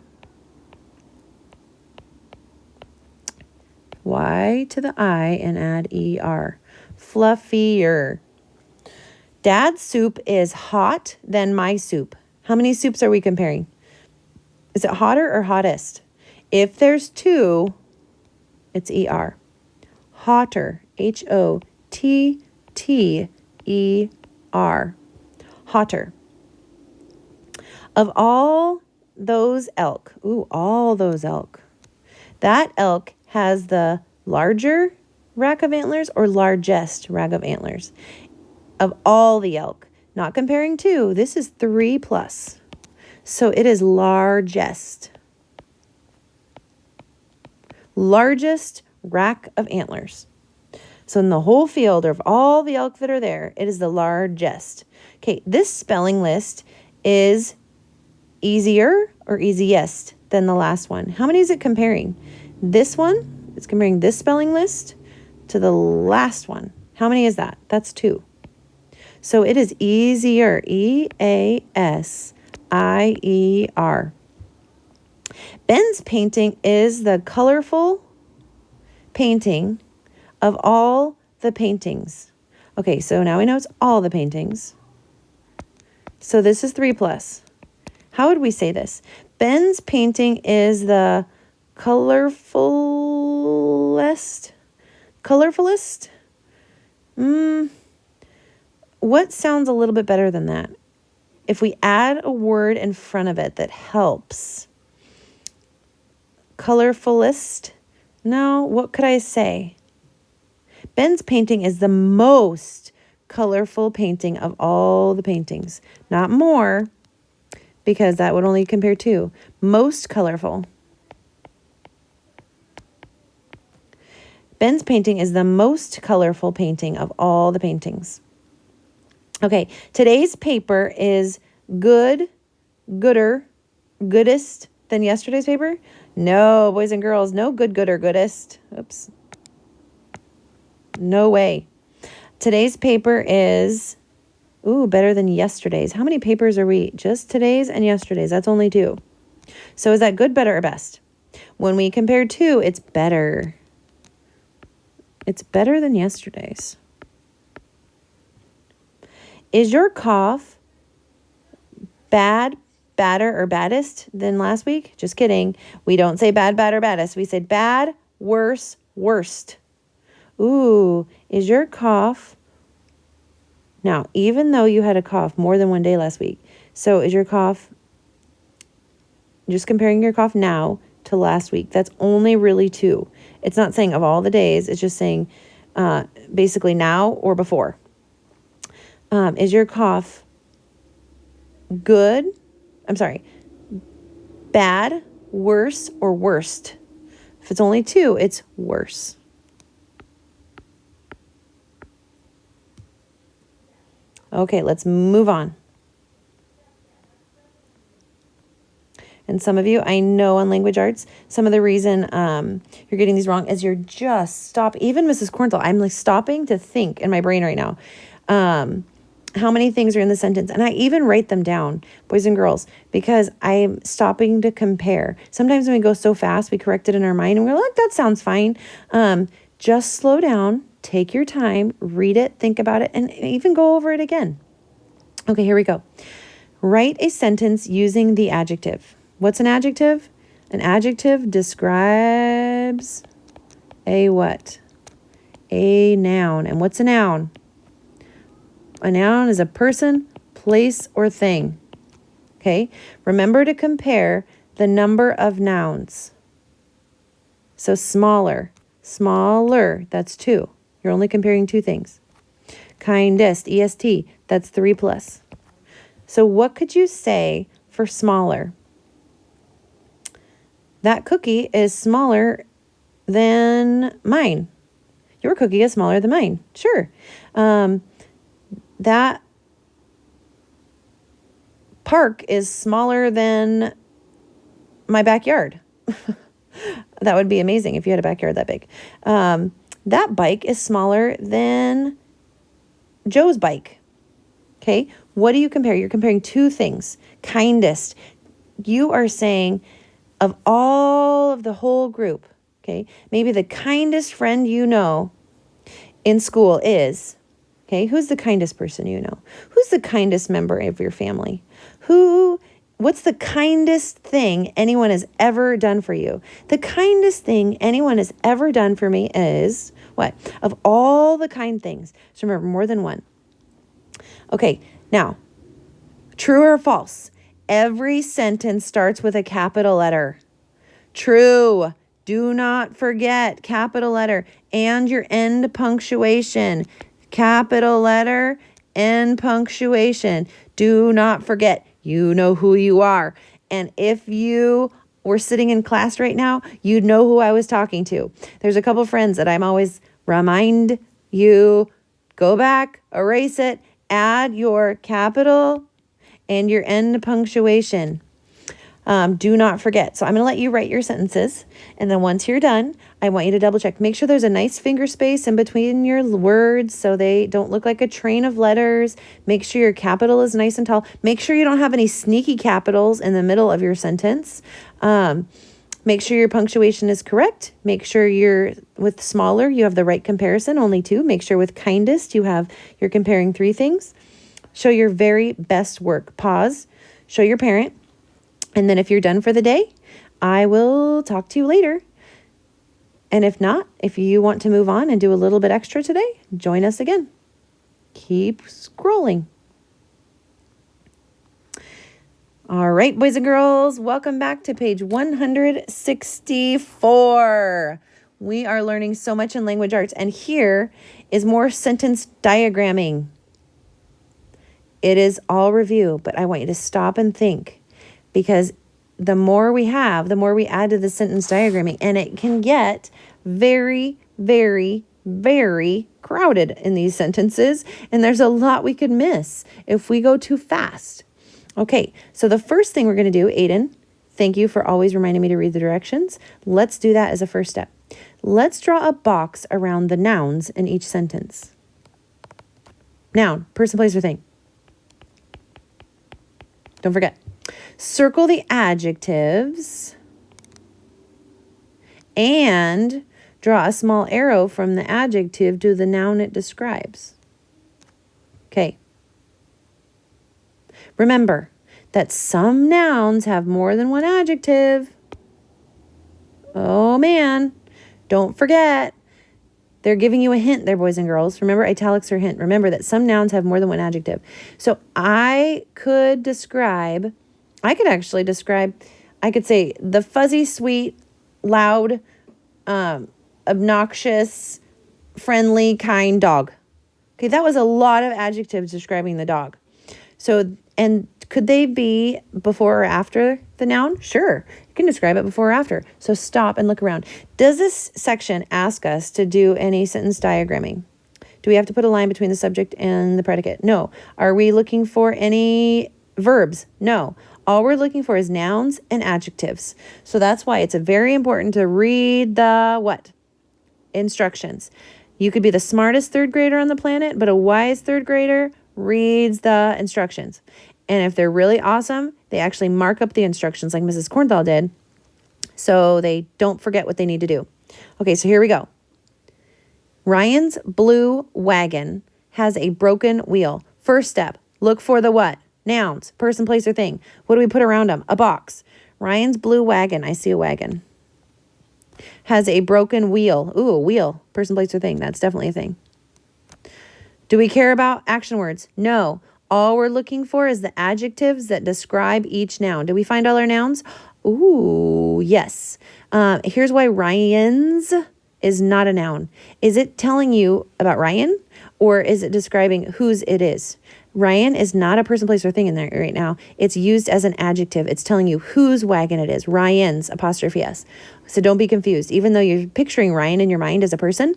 Y to the I and add ER. Fluffier. Dad's soup is hot than my soup. How many soups are we comparing? Is it hotter or hottest? If there's 2, it's ER. Hotter. HOTTER. Hotter. Of all those elk, all those elk, that elk has the larger rack of antlers or largest rack of antlers. Of all the elk, not comparing 2, this is 3 plus. So it is largest. Largest rack of antlers. So in the whole field of all the elk that are there, it is the largest. Okay, this spelling list is easier or easiest than the last one. How many is it comparing? This one, it's comparing this spelling list to the last one. How many is that? That's 2. So it is easier. EASIER. Ben's painting is the colorful painting of all the paintings. Okay, so now we know it's all the paintings. So this is 3 plus. How would we say this? Ben's painting is the colorfulest? Colorfulest? What sounds a little bit better than that? If we add a word in front of it that helps. Colorfulest? No, what could I say? Ben's painting is the most colorful painting of all the paintings. Not more, because that would only compare 2. Most colorful. Ben's painting is the most colorful painting of all the paintings. Okay, today's paper is good, gooder, goodest than yesterday's paper. No, boys and girls, no good, good, or goodest. Oops. No way. Today's paper is, better than yesterday's. How many papers are we? Just today's and yesterday's. That's only 2. So is that good, better, or best? When we compare 2, it's better. It's better than yesterday's. Is your cough bad, badder, or baddest than last week? Just kidding. We don't say bad, bad, or baddest. We say bad, worse, worst. Ooh, is your cough... Now, even though you had a cough more than one day last week, so is your cough... Just comparing your cough now to last week, that's only really 2. It's not saying of all the days. It's just saying basically now or before. Is your cough good? I'm sorry. Bad, worse, or worst? If it's only 2, it's worse. Okay, let's move on. And some of you, I know on language arts, some of the reason you're getting these wrong is you're just even Mrs. Cornthal, I'm like stopping to think in my brain right now. How many things are in the sentence? And I even write them down, boys and girls, because I'm stopping to compare. Sometimes when we go so fast, we correct it in our mind and we're like, that sounds fine. Just slow down, take your time, read it, think about it, and even go over it again. Okay, here we go. Write a sentence using the adjective. What's an adjective? An adjective describes a what? A noun. And what's a noun? A noun is a person, place, or thing. Okay? Remember to compare the number of nouns. So smaller, that's 2. You're only comparing 2 things. Kindest, EST, that's 3 plus. So what could you say for smaller? That cookie is smaller than mine. Your cookie is smaller than mine. Sure. That park is smaller than my backyard. That would be amazing if you had a backyard that big. That bike is smaller than Joe's bike. Okay, what do you compare? You're comparing 2 things. Kindest. You are saying of all of the whole group, okay, maybe the kindest friend you know in school is, okay, who's the kindest person you know? Who's the kindest member of your family? What's the kindest thing anyone has ever done for you? The kindest thing anyone has ever done for me is what? Of all the kind things. So remember, more than one. Okay, now, true or false? Every sentence starts with a capital letter. True. Do not forget capital letter and your end punctuation. Capital letter, end punctuation. Do not forget. You know who you are. And if you were sitting in class right now, you'd know who I was talking to. There's a couple friends that I'm always remind you, go back, erase it, add your capital and your end punctuation. Do not forget. So I'm going to let you write your sentences. And then once you're done, I want you to double check. Make sure there's a nice finger space in between your words so they don't look like a train of letters. Make sure your capital is nice and tall. Make sure you don't have any sneaky capitals in the middle of your sentence. Make sure your punctuation is correct. Make sure with smaller, you have the right comparison, only 2. Make sure with kindest, you're comparing 3 things. Show your very best work. Pause. Show your parent. And then if you're done for the day, I will talk to you later. And if not, if you want to move on and do a little bit extra today, join us again. Keep scrolling. All right, boys and girls, welcome back to page 164. We are learning so much in language arts, and here is more sentence diagramming. It is all review, but I want you to stop and think. Because the more we have, the more we add to the sentence diagramming. And it can get very, very, very crowded in these sentences. And there's a lot we could miss if we go too fast. Okay, so the first thing we're going to do, Aiden, Thank you for always reminding me to read the directions. Let's do that as a first step. Let's draw a box around the nouns in each sentence. Noun, person, place, or thing. Don't forget. Circle the adjectives and draw a small arrow from the adjective to the noun it describes. Okay. Remember that some nouns have more than one adjective. Oh man, don't forget. They're giving you a hint there, boys and girls. Remember, italics are hint. Remember that some nouns have more than one adjective. So I could say the fuzzy, sweet, loud, obnoxious, friendly, kind dog. Okay, that was a lot of adjectives describing the dog. So, and could they be before or after the noun? Sure, you can describe it before or after. So stop and look around. Does this section ask us to do any sentence diagramming? Do we have to put a line between the subject and the predicate? No. Are we looking for any verbs? No. All we're looking for is nouns and adjectives. So that's why it's very important to read the what? Instructions. You could be the smartest third grader on the planet, but a wise third grader reads the instructions. And if they're really awesome, they actually mark up the instructions like Mrs. Cornthal did, so they don't forget what they need to do. Okay, so here we go. Ryan's blue wagon has a broken wheel. First step, look for the what? Nouns, person, place, or thing. What do we put around them? A box. Ryan's blue wagon, I see a wagon, has a broken wheel. Ooh, a wheel, person, place, or thing. That's definitely a thing. Do we care about action words? No. All we're looking for is the adjectives that describe each noun. Did we find all our nouns? Ooh, yes. Here's why Ryan's is not a noun. Is it telling you about Ryan, or is it describing whose it is? Ryan is not a person, place, or thing in there right now. It's used as an adjective. It's telling you whose wagon it is. Ryan's, apostrophe S. So don't be confused. Even though you're picturing Ryan in your mind as a person,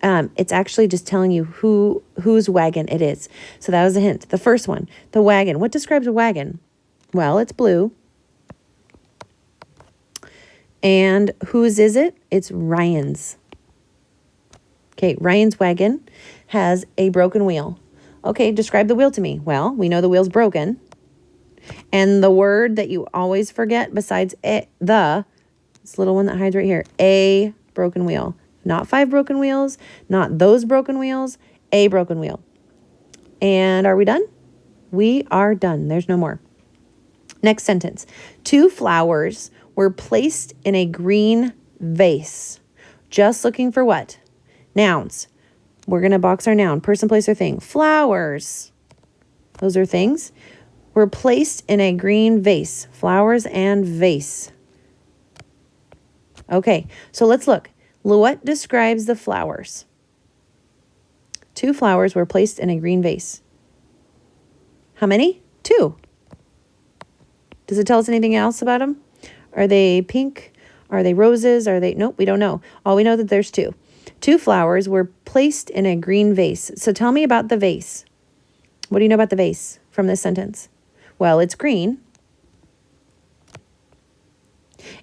it's actually just telling you whose wagon it is. So that was a hint. The first one, the wagon. What describes a wagon? Well, it's blue. And whose is it? It's Ryan's. Okay, Ryan's wagon has a broken wheel. Okay, describe the wheel to me. Well, we know the wheel's broken. And the word that you always forget besides this little one that hides right here, a broken wheel. Not 5 broken wheels, not those broken wheels, a broken wheel. And are we done? We are done. There's no more. Next sentence. 2 flowers were placed in a green vase. Just looking for what? Nouns. We're going to box our noun. Person, place, or thing. Flowers. Those are things. Were placed in a green vase. Flowers and vase. Okay, so let's look. What describes the flowers? 2 flowers were placed in a green vase. How many? 2. Does it tell us anything else about them? Are they pink? Are they roses? Are they... Nope, we don't know. All we know that there's 2. 2 flowers were placed in a green vase. So tell me about the vase. What do you know about the vase from this sentence? Well, it's green.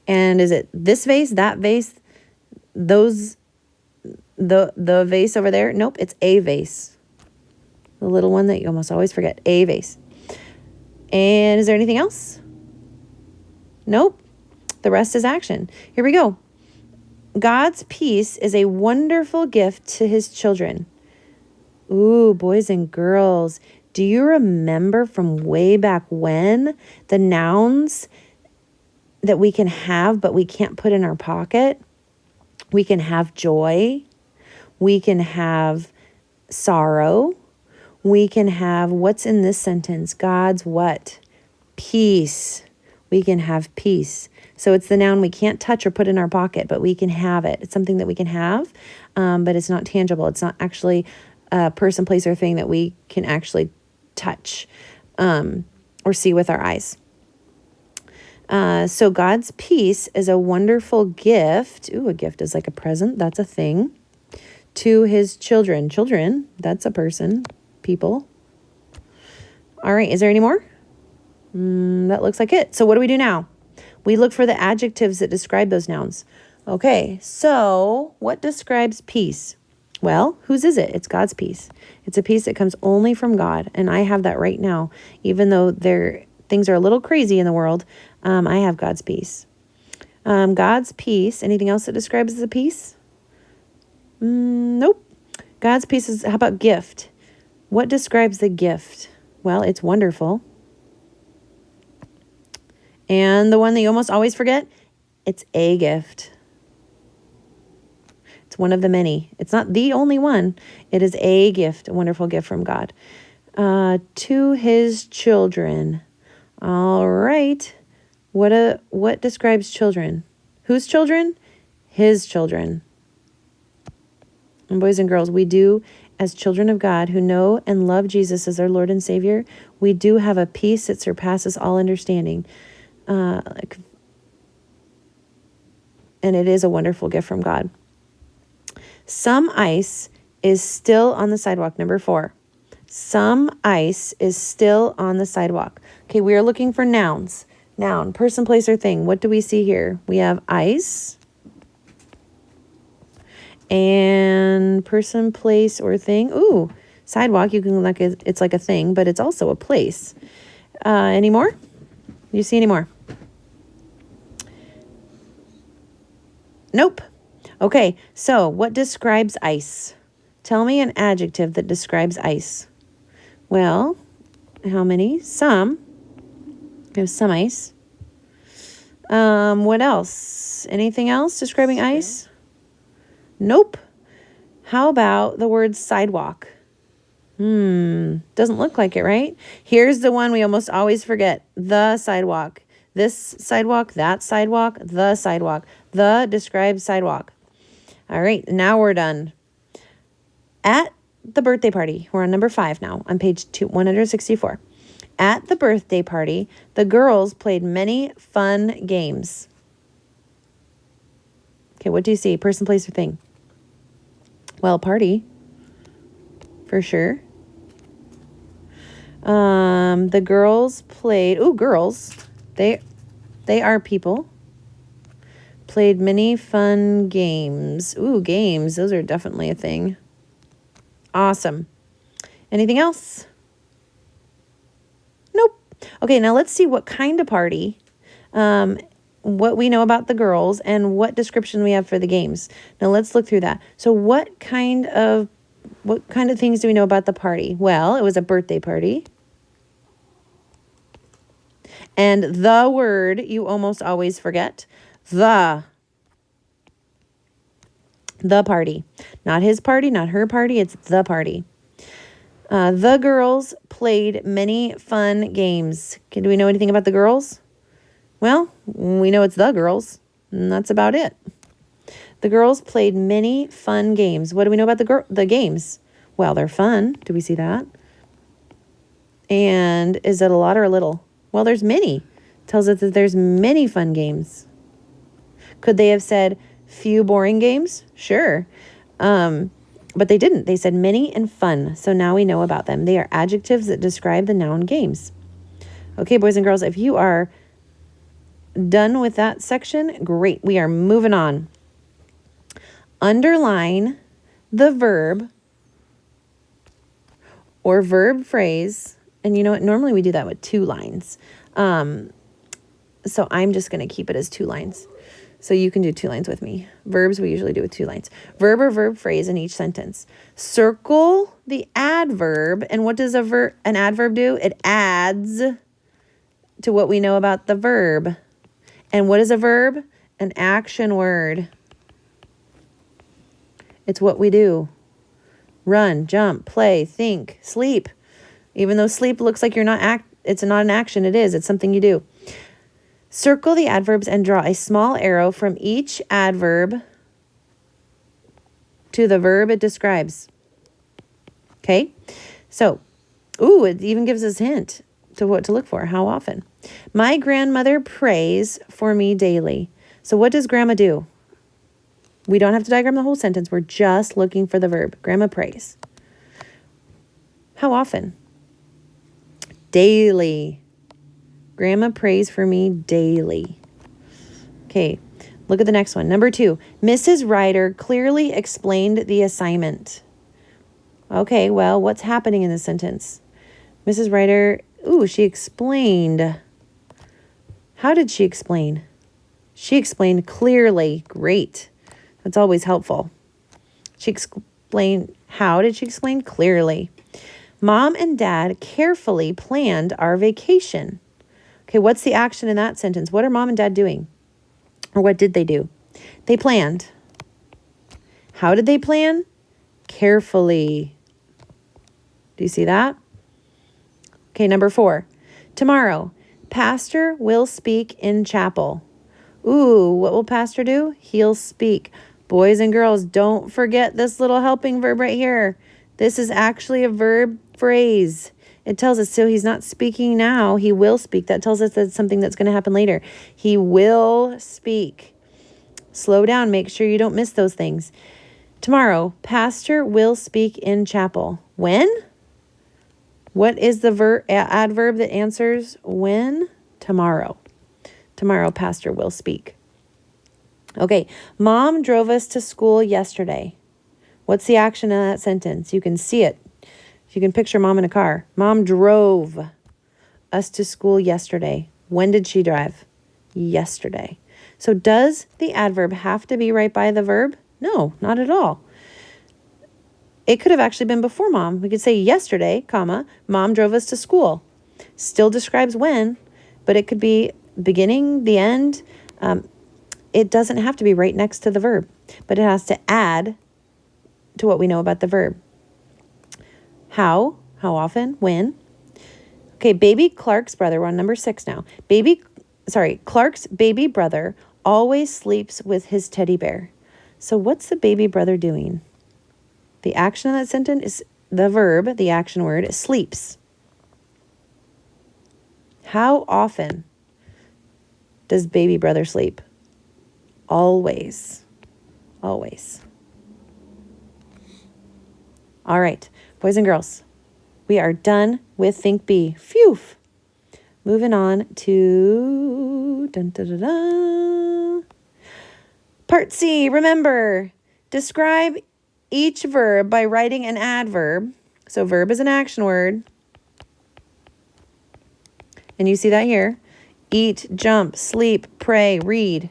And is it this vase, that vase, the vase over there? Nope, it's a vase. The little one that you almost always forget, a vase. And is there anything else? Nope. The rest is action. Here we go. God's peace is a wonderful gift to his children. Ooh, boys and girls, do you remember from way back when the nouns that we can have but we can't put in our pocket? We can have joy. We can have sorrow. We can have, what's in this sentence? God's what? Peace. We can have peace. So it's the noun we can't touch or put in our pocket, but we can have it. It's something that we can have, but it's not tangible. It's not actually a person, place, or thing that we can actually touch or see with our eyes. So God's peace is a wonderful gift. Ooh, a gift is like a present. That's a thing. To his children. Children, that's a person. People. All right, is there any more? That looks like it. So what do we do now? We look for the adjectives that describe those nouns. Okay, so what describes peace? Well, whose is it? It's God's peace. It's a peace that comes only from God, and I have that right now. Even though things are a little crazy in the world, I have God's peace. God's peace. Anything else that describes the peace? Nope. God's peace is, how about gift? What describes the gift? Well, it's wonderful. And the one that you almost always forget, it's a gift. It's one of the many. It's not the only one. It is a gift, a wonderful gift from God. To his children. All right. What describes children? Whose children? His children. And boys and girls, we do, as children of God who know and love Jesus as our Lord and Savior, we do have a peace that surpasses all understanding. And it is a wonderful gift from God. Some ice is still on the sidewalk. Number 4. Some ice is still on the sidewalk. Okay, we are looking for nouns. Noun, person, place, or thing. What do we see here? We have ice and person, place, or thing. Ooh, sidewalk. You can look at it's like a thing, but it's also a place. Any more? You see any more? Nope. Okay, so what describes ice? Tell me an adjective that describes ice. Well, how many? Some. We have some ice. What else? Anything else describing ice? Nope. How about the word sidewalk? Doesn't look like it, right? Here's the one we almost always forget. The sidewalk. This sidewalk, that sidewalk, the sidewalk. The describes sidewalk. All right, now we're done. At the birthday party, we're on number 5 now, on page 164. At the birthday party, the girls played many fun games. Okay, what do you see? Person, place, or thing? Well, party, for sure. The girls played, girls, they are people. Played many fun games. Games, those are definitely a thing. Awesome. Anything else? Nope. Okay, now let's see what kind of party, what we know about the girls, and what description we have for the games. Now let's look through that. So what kind of things do we know about the party? Well, it was a birthday party. And the word you almost always forget. The party. Not his party, not her party. It's the party. The girls played many fun games. Do we know anything about the girls? Well, we know it's the girls, and that's about it. The girls played many fun games. What do we know about the games? Well, they're fun. Do we see that? And is it a lot or a little? Well, there's many. Tells us that there's many fun games. Could they have said few boring games? Sure. But they didn't. They said many and fun. So now we know about them. They are adjectives that describe the noun games. Okay, boys and girls, if you are done with that section, great. We are moving on. Underline the verb or verb phrase. And you know what? Normally we do that with 2 lines. So I'm just going to keep it as 2 lines. So you can do 2 lines with me. Verbs we usually do with 2 lines. Verb or verb phrase in each sentence. Circle the adverb. And what does an adverb do? It adds to what we know about the verb. And what is a verb? An action word. It's what we do. Run, jump, play, think, sleep. Even though sleep looks like it's not an action, it is. It's something you do. Circle the adverbs and draw a small arrow from each adverb to the verb it describes. Okay? So, it even gives us a hint to what to look for. How often? My grandmother prays for me daily. So what does grandma do? We don't have to diagram the whole sentence. We're just looking for the verb. Grandma prays. How often? Daily. Grandma prays for me daily. Okay, look at the next one. Number 2, Mrs. Ryder clearly explained the assignment. Okay, well, what's happening in this sentence? Mrs. Ryder, she explained. How did she explain? She explained clearly. Great. That's always helpful. She explained. How did she explain? Clearly. Mom and Dad carefully planned our vacation. Okay, what's the action in that sentence? What are Mom and Dad doing? Or what did they do? They planned. How did they plan? Carefully. Do you see that? Okay, number 4. Tomorrow, Pastor will speak in chapel. What will Pastor do? He'll speak. Boys and girls, don't forget this little helping verb right here. This is actually a verb phrase. It tells us, so he's not speaking now, he will speak. That tells us that's something that's going to happen later. He will speak. Slow down, make sure you don't miss those things. Tomorrow, Pastor will speak in chapel. When? What is the adverb that answers when? Tomorrow. Tomorrow, Pastor will speak. Okay, Mom drove us to school yesterday. What's the action in that sentence? You can see it. You can picture Mom in a car. Mom drove us to school yesterday. When did she drive? Yesterday. So does the adverb have to be right by the verb? No, not at all. It could have actually been before Mom. We could say yesterday, comma, Mom drove us to school. Still describes when, but it could be beginning, the end. It doesn't have to be right next to the verb, but it has to add to what we know about the verb. How often, when. Okay, baby Clark's brother, we're on number 6 now. Clark's baby brother always sleeps with his teddy bear. So what's the baby brother doing? The action in that sentence is the verb, the action word, is sleeps. How often does baby brother sleep? Always. Always. All right, boys and girls, we are done with Think Bee. Phew. Moving on to Part C. Remember, describe each verb by writing an adverb. So verb is an action word. And you see that here. Eat, jump, sleep, pray, read.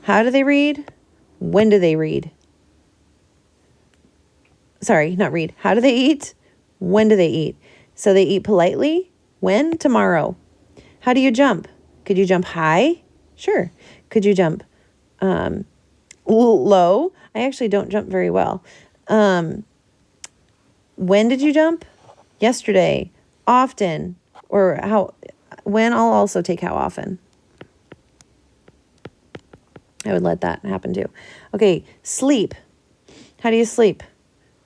How do they read? When do they read? Sorry, not read. How do they eat? When do they eat? So they eat politely. When? Tomorrow. How do you jump? Could you jump high? Sure. Could you jump low? I actually don't jump very well. When did you jump? Yesterday. Often. Or how? When, I'll also take how often. I would let that happen too. Okay, sleep. How do you sleep?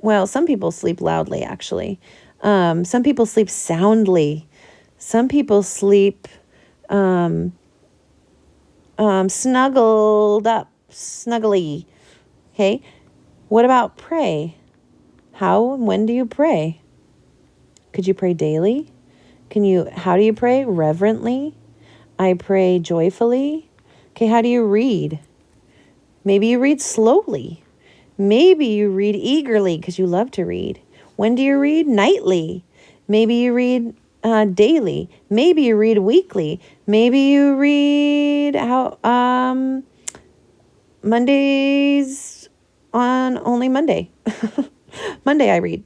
Well, some people sleep loudly, actually. Some people sleep soundly. Some people sleep snuggled up, snuggly. Okay, what about pray? How and when do you pray? Could you pray daily? How do you pray? Reverently? I pray joyfully. Okay, how do you read? Maybe you read slowly. Maybe you read eagerly because you love to read. When do you read? Nightly. Maybe you read daily. Maybe you read weekly. Maybe you read Mondays on only Monday. Monday I read.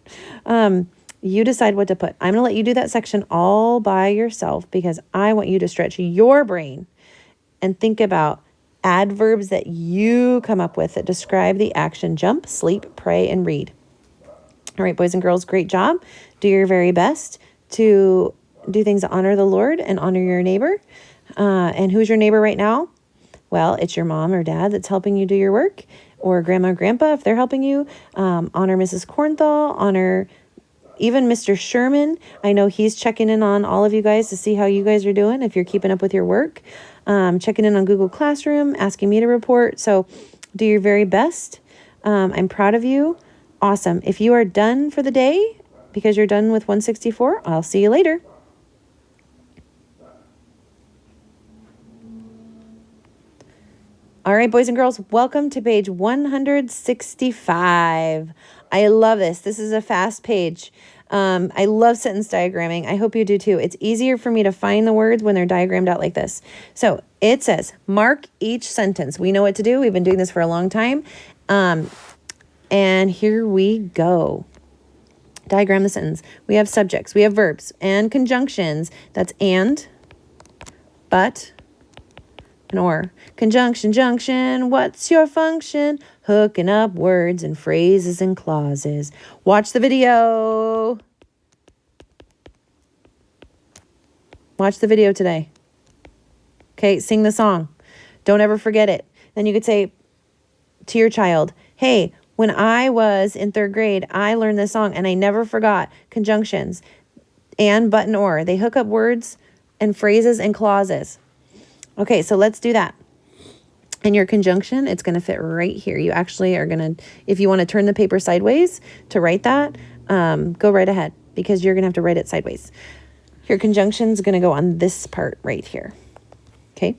You decide what to put. I'm going to let you do that section all by yourself because I want you to stretch your brain and think about adverbs that you come up with that describe the action jump, sleep, pray, and read. All right, boys and girls, great job. Do your very best to do things that honor the Lord and honor your neighbor. And who's your neighbor right now? Well, it's your mom or dad that's helping you do your work, or grandma or grandpa if they're helping you. Honor Mrs. Kornthal, honor even Mr. Sherman. I know he's checking in on all of you guys to see how you guys are doing, if you're keeping up with your work. Checking in on Google Classroom, asking me to report. So do your very best. I'm proud of you. Awesome. If you are done for the day, because you're done with 164, I'll see you later. All right, boys and girls, welcome to page 165. I love this. This is a fast page. I love sentence diagramming. I hope you do too. It's easier for me to find the words when they're diagrammed out like this. So it says, mark each sentence. We know what to do. We've been doing this for a long time. And here we go. Diagram the sentence. We have subjects, we have verbs, and conjunctions. That's and, but, and or. Conjunction, junction, what's your function? Hooking up words and phrases and clauses. Watch the video. Watch the video today. Okay, sing the song. Don't ever forget it. Then you could say to your child, hey, when I was in 3rd grade, I learned this song and I never forgot conjunctions. And, but, and or. They hook up words and phrases and clauses. Okay, so let's do that. And your conjunction, it's going to fit right here. You actually are going to, if you want to turn the paper sideways to write that, go right ahead because you're going to have to write it sideways. Your conjunction is going to go on this part right here. Okay.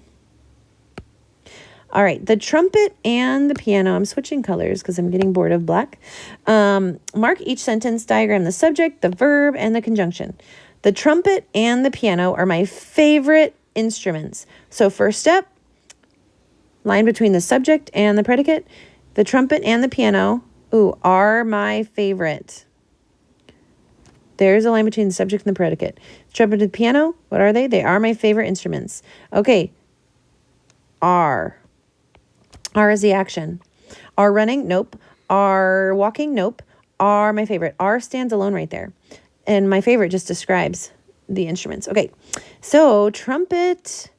All right. The trumpet and the piano. I'm switching colors because I'm getting bored of black. Mark each sentence, diagram the subject, the verb, and the conjunction. The trumpet and the piano are my favorite instruments. So first step, line between the subject and the predicate. The trumpet and the piano, are my favorite. There's a line between the subject and the predicate. Trumpet and the piano, what are they? They are my favorite instruments. Okay. Are. Are is the action. Are running? Nope. Are walking? Nope. Are my favorite. Are stands alone right there. And my favorite just describes the instruments. Okay. So trumpet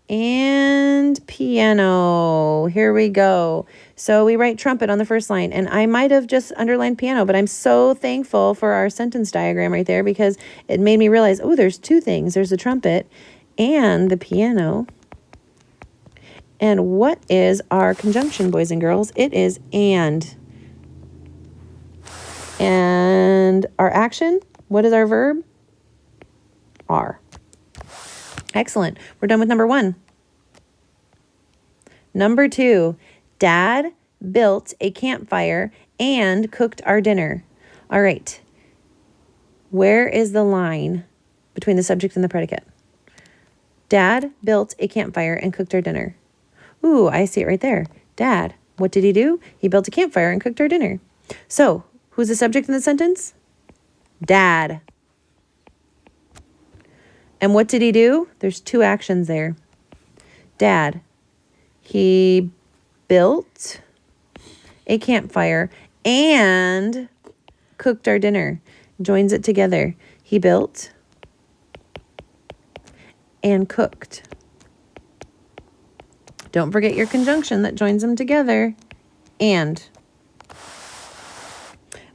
and piano. Here we go. So we write trumpet on the first line, and I might have just underlined piano, but I'm so thankful for our sentence diagram right there because it made me realize, there's two things. There's the trumpet and the piano. And what is our conjunction, boys and girls? It is and. And our action, what is our verb? Are. Excellent. We're done with number 1. Number 2, Dad built a campfire and cooked our dinner. All right. Where is the line between the subject and the predicate? Dad built a campfire and cooked our dinner. I see it right there. Dad, what did he do? He built a campfire and cooked our dinner. So, who's the subject in the sentence? Dad. And what did he do? There's 2 actions there. Dad, he built a campfire and cooked our dinner. Joins it together. He built and cooked. Don't forget your conjunction that joins them together. And.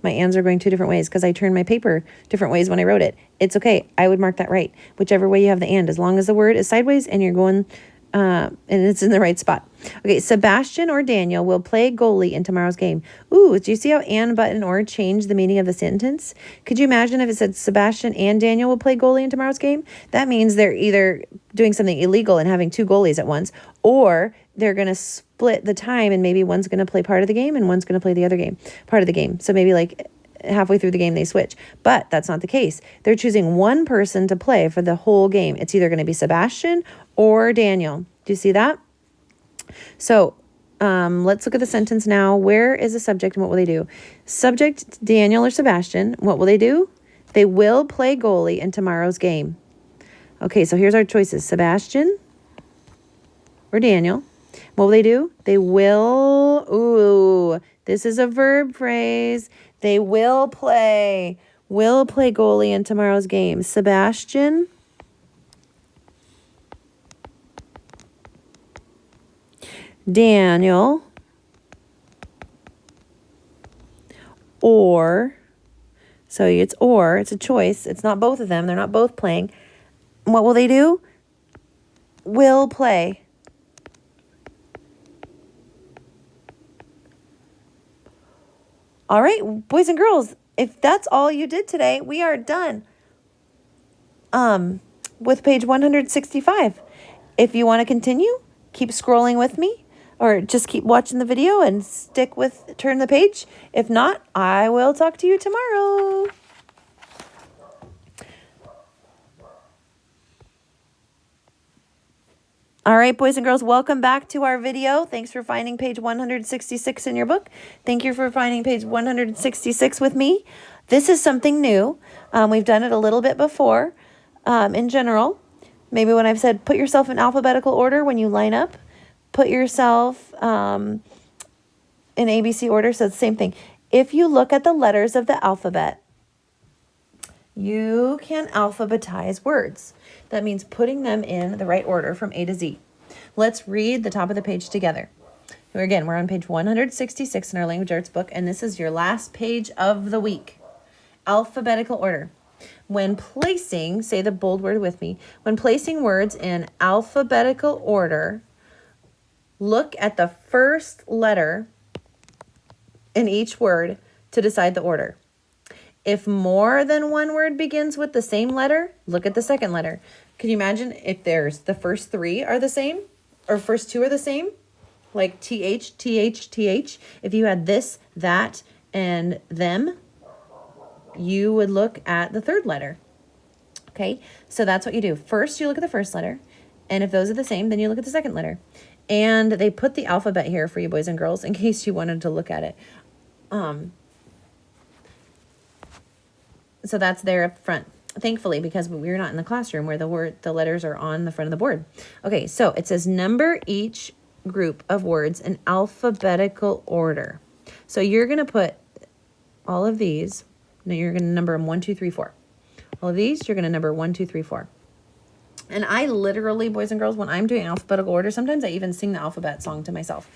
My ands are going 2 different ways because I turned my paper different ways when I wrote it. It's okay. I would mark that right. Whichever way you have the and, as long as the word is sideways and you're going, and it's in the right spot. Okay, Sebastian or Daniel will play goalie in tomorrow's game. Do you see how and, but, and or change the meaning of the sentence? Could you imagine if it said Sebastian and Daniel will play goalie in tomorrow's game? That means they're either doing something illegal and having 2 goalies at once, or they're going to split the time and maybe one's going to play part of the game and one's going to play the other part of the game. So maybe like halfway through the game they switch. But that's not the case. They're choosing one person to play for the whole game. It's either going to be Sebastian or Daniel. Do you see that? So let's look at the sentence now. Where is the subject and what will they do? Subject, Daniel or Sebastian. What will they do? They will play goalie in tomorrow's game. Okay, so here's our choices. Sebastian or Daniel. What will they do? They will, this is a verb phrase. They will play goalie in tomorrow's game. Sebastian Daniel or, so it's or, it's a choice. It's not both of them. They're not both playing. What will they do? Will play. All right, boys and girls, if that's all you did today, we are done with page 165. If you want to continue, keep scrolling with me. or just keep watching the video and stick with turn the page. If not, I will talk to you tomorrow. All right, boys and girls, welcome back to our video. Thanks for finding page 166 in your book. Thank you for finding page 166 with me. This is something new. We've done it a little bit before in general. Maybe when I've said put yourself in alphabetical order when you line up, put yourself in ABC order, so it's the same thing. If you look at the letters of the alphabet, you can alphabetize words. That means putting them in the right order from A to Z. Let's read the top of the page together. Again, we're on page 166 in our language arts book, and this is your last page of the week. Alphabetical order. When placing, say the bold word with me, when placing words in alphabetical order, look at the first letter in each word to decide the order. If more than one word begins with the same letter, look at the second letter. Can you imagine if there's the first three are the same or first two are the same? Like TH, TH, TH. If you had this, that, and them, you would look at the third letter. Okay, so that's what you do. First, you look at the first letter. And if those are the same, then you look at the second letter. And they put the alphabet here for you boys and girls in case you wanted to look at it. So that's there up front, thankfully, because we're not in the classroom where the letters are on the front of the board. Okay, so it says number each group of words in alphabetical order. So you're going to put all of these, now you're going to number them 1, 2, 3, 4. All of these, you're going to number 1, 2, 3, 4. And I literally, boys and girls, when I'm doing alphabetical order, sometimes I even sing the alphabet song to myself.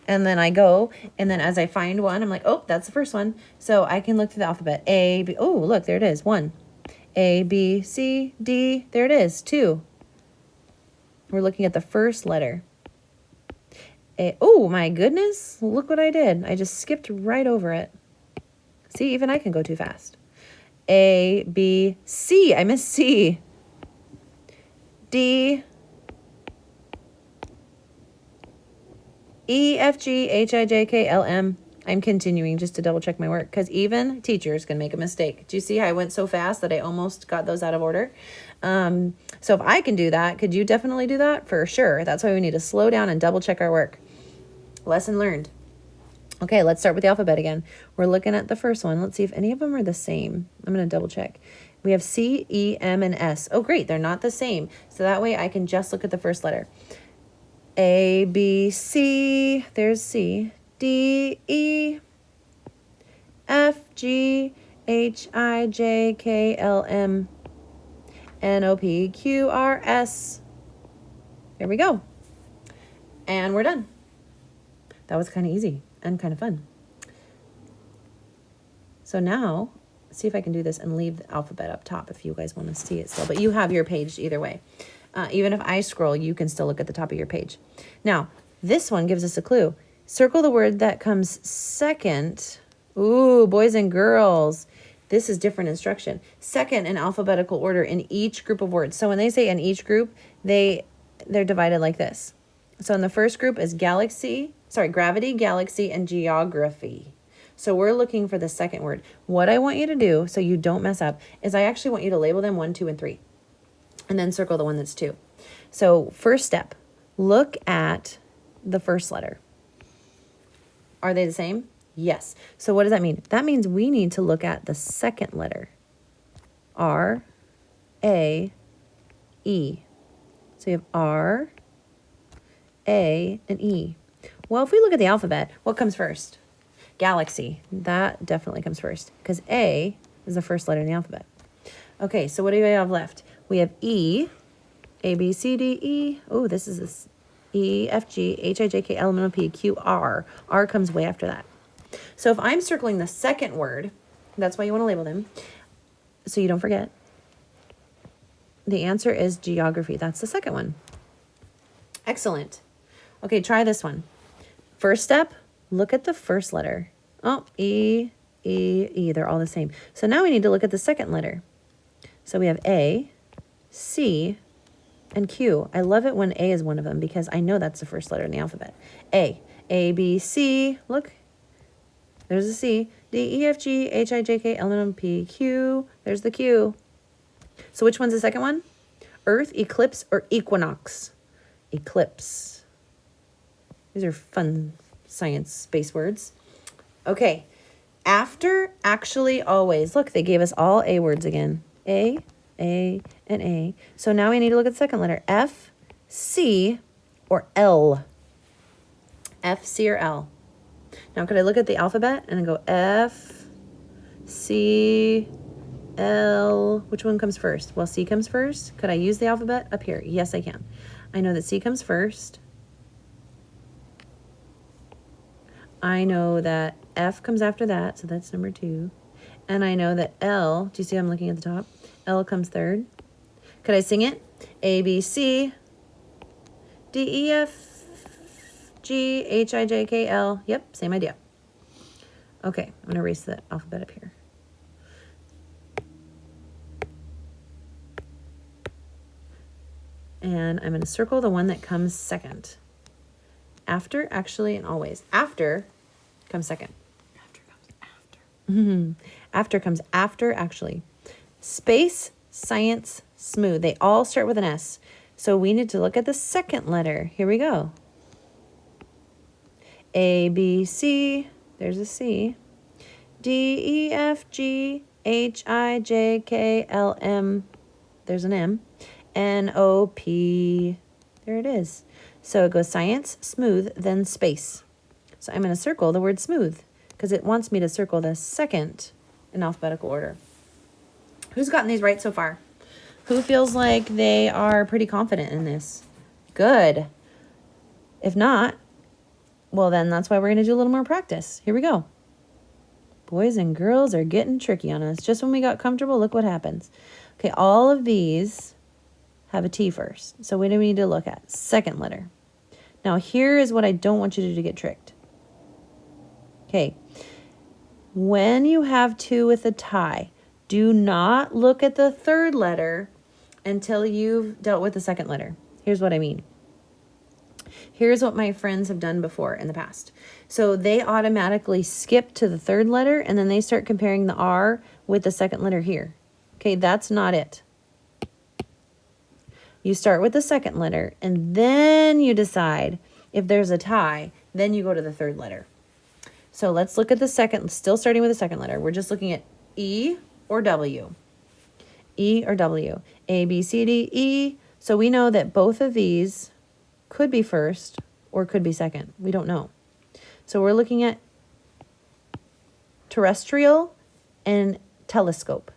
And then I go, and then as I find one, I'm like, oh, that's the first one. So I can look through the alphabet. A, B, oh, look, there it is, 1. A, B, C, D, there it is, 2. We're looking at the first letter. A, oh, my goodness, look what I did. I just skipped right over it. See, even I can go too fast. A, B, C, I missed C. D, E, F, G, H, I, J, K, L, M. I'm continuing just to double check my work because even teachers can make a mistake. Do you see how I went so fast that I almost got those out of order? So if I can do that, could you definitely do that? For sure. That's why we need to slow down and double check our work. Lesson learned. Okay, let's start with the alphabet again. We're looking at the first one. Let's see if any of them are the same. I'm going to double check. We have C, E, M, and S. Oh, great. They're not the same. So that way I can just look at the first letter. A, B, C, there's C, D, E, F, G, H, I, J, K, L, M, N, O, P, Q, R, S. There we go. And we're done. That was kind of easy and kind of fun. So now, see if I can do this and leave the alphabet up top if you guys want to see it still. But you have your page either way. Even if I scroll, you can still look at the top of your page. Now, this one gives us a clue. Circle the word that comes second. Ooh, boys and girls. This is different instruction. Second in alphabetical order in each group of words. So when they say in each group, they're divided like this. So in the first group is gravity, galaxy, and geography. So we're looking for the second word. What I want you to do, so you don't mess up, is I actually want you to label them 1, 2, and 3. And then circle the one that's 2. So first step, look at the first letter. Are they the same? Yes. So what does that mean? That means we need to look at the second letter. R, A, E. So you have R, A, and E. Well, if we look at the alphabet, what comes first? Galaxy. That definitely comes first because A is the first letter in the alphabet. Okay, so what do we have left? We have E, A, B, C, D, E. Oh, this is this. E, F, G, H, I, J, K, L, M, N, O, P, Q, R. R comes way after that. So if I'm circling the second word, that's why you want to label them, so you don't forget. The answer is geography. That's the second one. Excellent. Okay, try this one. First step, look at the first letter. Oh, E, E, E. They're all the same. So now we need to look at the second letter. So we have A, C, and Q. I love it when A is one of them because I know that's the first letter in the alphabet. A, B, C. Look, there's a C. D, E, F, G, H, I, J, K, L, M, N, P, Q. There's the Q. So which one's the second one? Earth, eclipse, or equinox? Eclipse. These are fun science space words. Okay. After, actually, always. Look, they gave us all A words again. A, and A. So now we need to look at the second letter. F, C, or L. F, C, or L. Now, could I look at the alphabet and then go F, C, L? Which one comes first? Well, C comes first. Could I use the alphabet up here? Yes, I can. I know that C comes first. I know that F comes after that, so that's number 2. And I know that L, do you see I'm looking at the top? L comes third. Could I sing it? A, B, C, D, E, F, G, H, I, J, K, L. Yep, same idea. Okay, I'm going to erase the alphabet up here. And I'm going to circle the one that comes second. After, actually, and always. After comes second. After comes after. After comes after, actually. Space, science, smooth. They all start with an S. So we need to look at the second letter. Here we go. A, B, C. There's a C. D, E, F, G, H, I, J, K, L, M. There's an M. N, O, P. There it is. So it goes science, smooth, then space. So I'm going to circle the word smooth because it wants me to circle the second in alphabetical order. Who's gotten these right so far? Who feels like they are pretty confident in this? Good. If not, well, then that's why we're going to do a little more practice. Here we go. Boys and girls are getting tricky on us. Just when we got comfortable, look what happens. Okay, all of these have a T first. So what do we need to look at? Second letter. Now, here is what I don't want you to do to get tricked. Okay. When you have 2 with a tie, do not look at the third letter until you've dealt with the second letter. Here's what I mean. Here's what my friends have done before in the past. So they automatically skip to the third letter and then they start comparing the R with the second letter here. Okay, that's not it. You start with the second letter and then you decide if there's a tie, then you go to the third letter. So let's look at the second, still starting with the second letter. We're just looking at E or W. E or W. A, B, C, D, E. So we know that both of these could be first or could be second. We don't know. So we're looking at terrestrial and telescope.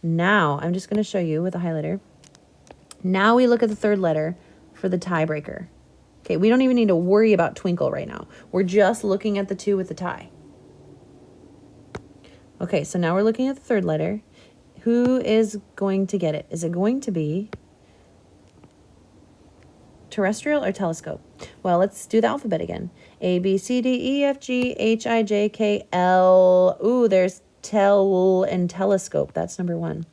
Now, I'm just going to show you with a highlighter. Now we look at the third letter for the tiebreaker. Okay, we don't even need to worry about twinkle right now. We're just looking at the 2 with the tie. Okay, so now we're looking at the third letter. Who is going to get it? Is it going to be terrestrial or telescope? Well, let's do the alphabet again. A, B, C, D, E, F, G, H, I, J, K, L. Ooh, there's tel and telescope. That's number 1.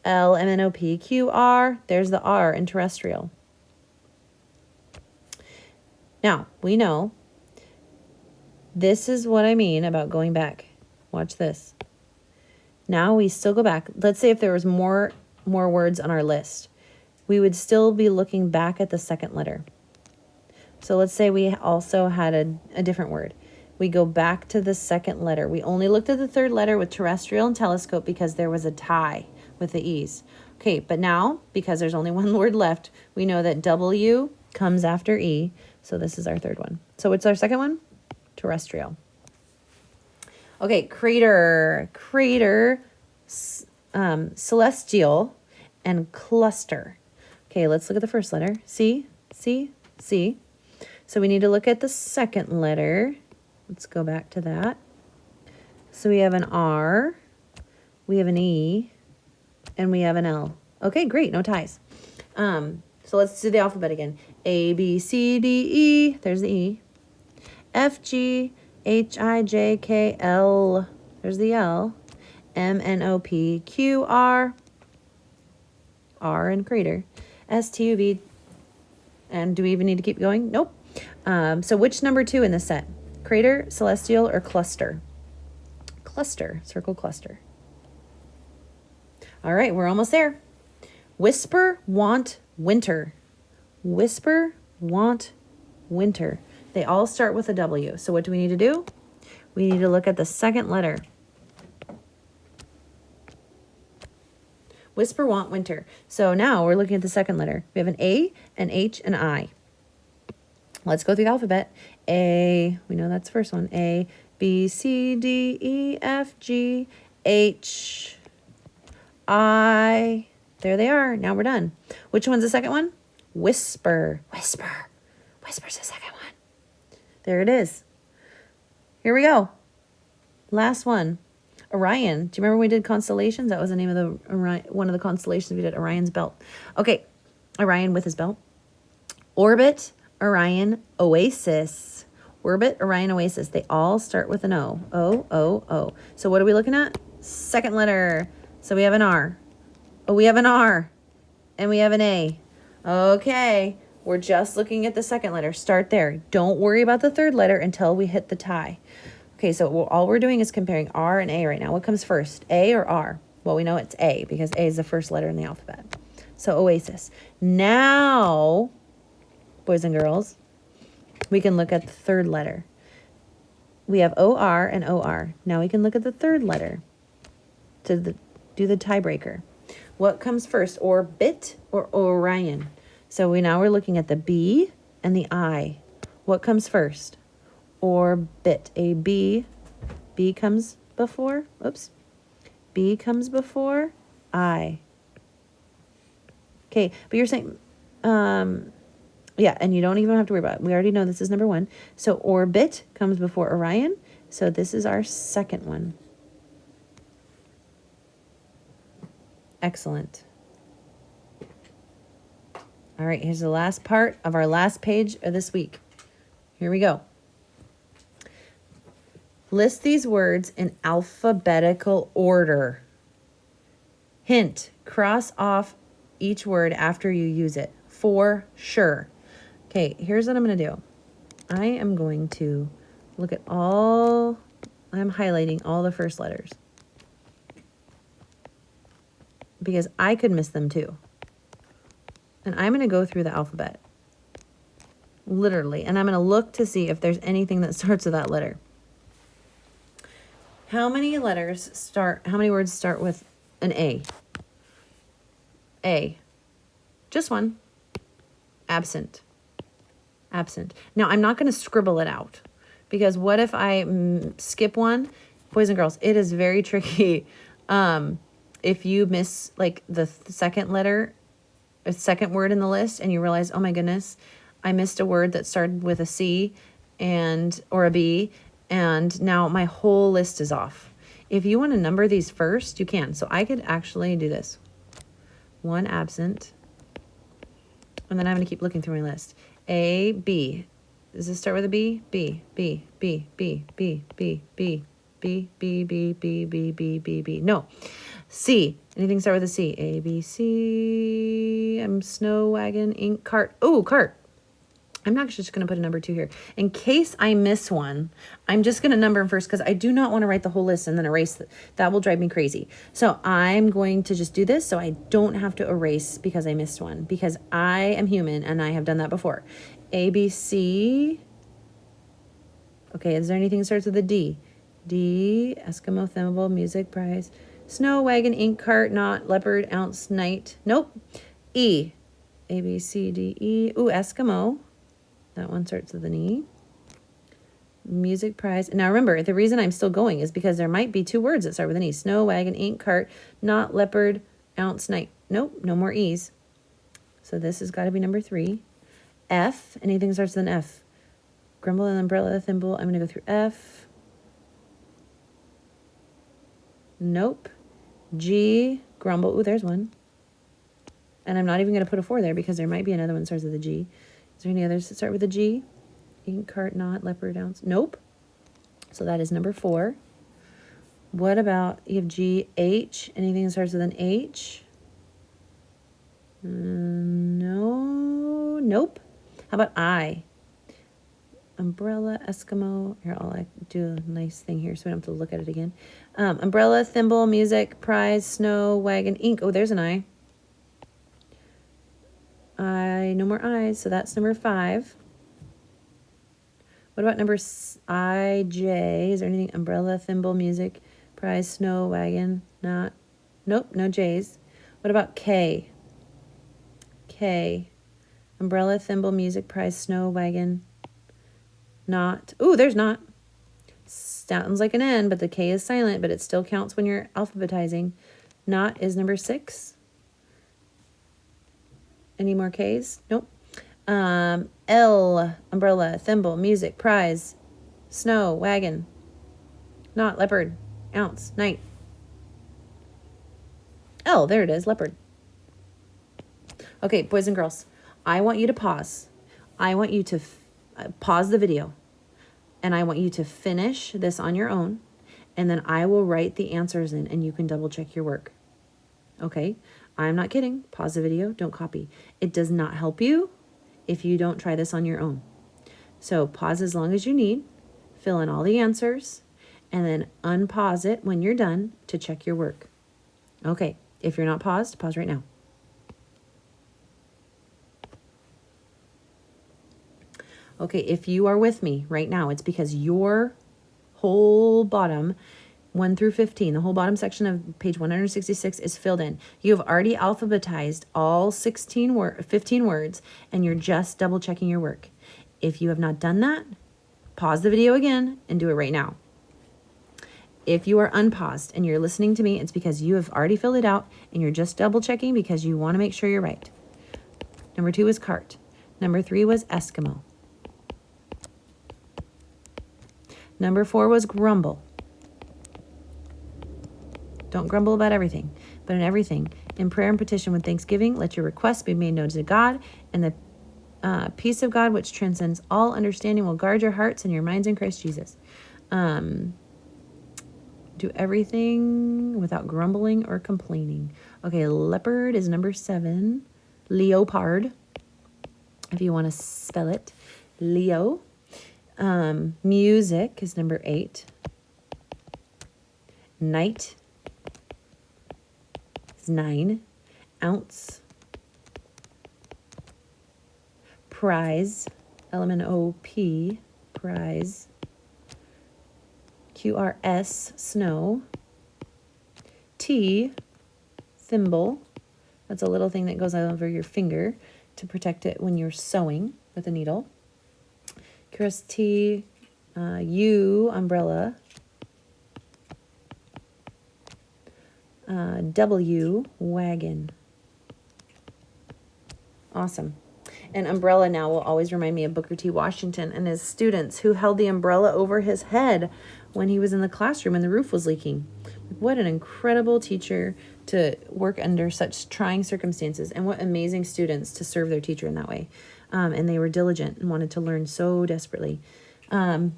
L, M, N, O, P, Q, R. There's the R in terrestrial. Now, we know this is what I mean about going back. Watch this. Now we still go back. Let's say if there was more words on our list, we would still be looking back at the second letter. So let's say we also had a different word. We go back to the second letter. We only looked at the third letter with terrestrial and telescope because there was a tie with the E's. Okay, but now, because there's only one word left, we know that W comes after E. So this is our third one. So what's our second one? Terrestrial. Okay, crater, celestial, and cluster. Okay, let's look at the first letter. C. So we need to look at the second letter. Let's go back to that. So we have an R, we have an E, and we have an L. Okay, great, no ties. So let's do the alphabet again. A, B, C, D, E. There's the E. F, G, H, I, J, K, L. There's the L. M, N, O, P, Q, R. R and crater. S-T-U-B. And do we even need to keep going? Nope. So which number 2 in this set? Crater, celestial, or cluster? Cluster. Circle cluster. All right, we're almost there. Whisper, want, winter. Whisper, want, winter. They all start with a W. So what do we need to do? We need to look at the second letter. Whisper, want, winter. So now we're looking at the second letter. We have an A, an H, and I. Let's go through the alphabet. A, we know that's the first one. A, B, C, D, E, F, G, H, I. There they are. Now we're done. Which one's the second one? Whisper. Whisper. Whisper's the second one. There it is. Here we go. Last one. Orion. Do you remember when we did constellations? That was the name of the one of the constellations we did. Orion's belt. Okay. Orion with his belt. Orbit, Orion, Oasis. Orbit, Orion, Oasis. They all start with an O. O, O, O. So what are we looking at? Second letter. So we have an R. Oh, we have an R. And we have an A. Okay. We're just looking at the second letter. Start there. Don't worry about the third letter until we hit the tie. Okay, so all we're doing is comparing R and A right now. What comes first, A or R? Well, we know it's A because A is the first letter in the alphabet. So Oasis. Now, boys and girls, we can look at the third letter. We have O-R and O-R. Now we can look at the third letter to do the tiebreaker. What comes first, Orbit or Orion? So we're looking at the B and the I. What comes first? Orbit. A B. B comes before. Oops. B comes before I. Okay, but you're saying, yeah, and you don't even have to worry about it. We already know this is number 1. So Orbit comes before Orion. So this is our second one. Excellent. All right, here's the last part of our last page of this week. Here we go. List these words in alphabetical order. Hint, cross off each word after you use it, for sure. Okay, here's what I'm going to do. I am going to look at I'm highlighting all the first letters. Because I could miss them too. And I'm going to go through the alphabet. Literally. And I'm going to look to see if there's anything that starts with that letter. How many words start with an A? A. Just one. Absent. Absent. Now, I'm not going to scribble it out. Because what if I skip one? Boys and girls, it is very tricky. If you miss like the second letter, a second word in the list, and you realize, oh my goodness, I missed a word that started with a C or a B, and now my whole list is off. If you want to number these first, you can. So I could actually do this. 1 absent. And then I'm going to keep looking through my list. A, B. Does this start with a B? B, B, B, B, B, B, B, B, B, B, B, B, B, B, B. No. C. Anything start with a C? A, B, C. Snow wagon, ink, cart. Oh, cart. I'm not just going to put a number 2 here. In case I miss one, I'm just going to number them first because I do not want to write the whole list and then erase it. That will drive me crazy. So I'm going to just do this so I don't have to erase because I missed one, because I am human and I have done that before. A, B, C. Okay, is there anything that starts with a D? D, Eskimo, Thimble, music, prize, snow wagon, ink, cart, knot, leopard, ounce, night. Nope. E. A, B, C, D, E. Ooh, Eskimo. That one starts with an E. Music prize. Now remember, the reason I'm still going is because there might be 2 words that start with an E. Snow wagon, ink, cart, knot, leopard, ounce, night. Nope, no more E's. So this has got to be number 3. F. Anything starts with an F. Grumble, and umbrella, thimble. I'm going to go through F. Nope. G. Grumble. Ooh, there's one. And I'm not even going to put a 4 there because there might be another one that starts with a G. Is there any others that start with a G? Ink, cart, knot, leopard, ounce. Nope. So that is number 4. What about, you have G, H. Anything that starts with an H? No. Nope. How about I? Umbrella, Eskimo. Here, I'll do a nice thing here so we don't have to look at it again. Umbrella, thimble, music, prize, snow, wagon, ink. Oh, there's an I. No more I's, so that's number 5. What about number IJ? Is there anything? Umbrella, thimble, music, prize, snow, wagon? Not. Nope, no J's. What about K? K. Umbrella, thimble, music, prize, snow, wagon. Not. Ooh, there's not. Sounds like an N, but the K is silent, but it still counts when you're alphabetizing. Not is number 6. Any more K's? Nope. L, umbrella, thimble, music, prize, snow, wagon. Not, leopard, ounce, night. L, there it is, leopard. Okay, boys and girls, I want you to pause. I want you to pause the video, and I want you to finish this on your own, and then I will write the answers in, and you can double check your work. Okay? I'm not kidding. Pause the video. Don't copy. It does not help you if you don't try this on your own. So pause as long as you need, fill in all the answers, and then unpause it when you're done to check your work. Okay, if you're not paused, pause right now. Okay, if you are with me right now, it's because your whole bottom 1 through 15, the whole bottom section of page 166 is filled in. You have already alphabetized all 15 words, and you're just double checking your work. If you have not done that, pause the video again and do it right now. If you are unpaused and you're listening to me, it's because you have already filled it out and you're just double checking because you want to make sure you're right. Number 2 was cart. Number 3 was Eskimo. Number 4 was grumble. Don't grumble about everything, but in everything, in prayer and petition with thanksgiving, let your requests be made known to God, and the peace of God, which transcends all understanding, will guard your hearts and your minds in Christ Jesus. Do everything without grumbling or complaining. Okay, leopard is number 7. Leopard, if you want to spell it. Leo. Music is number 8. Night 9. Ounce. Prize, LMNOP, prize. QRS, snow. T, thimble. That's a little thing that goes over your finger to protect it when you're sewing with a needle. QRS, U, umbrella. W, wagon. Awesome. And umbrella now will always remind me of Booker T. Washington and his students who held the umbrella over his head when he was in the classroom and the roof was leaking. What an incredible teacher to work under such trying circumstances, and what amazing students to serve their teacher in that way. And they were diligent and wanted to learn so desperately.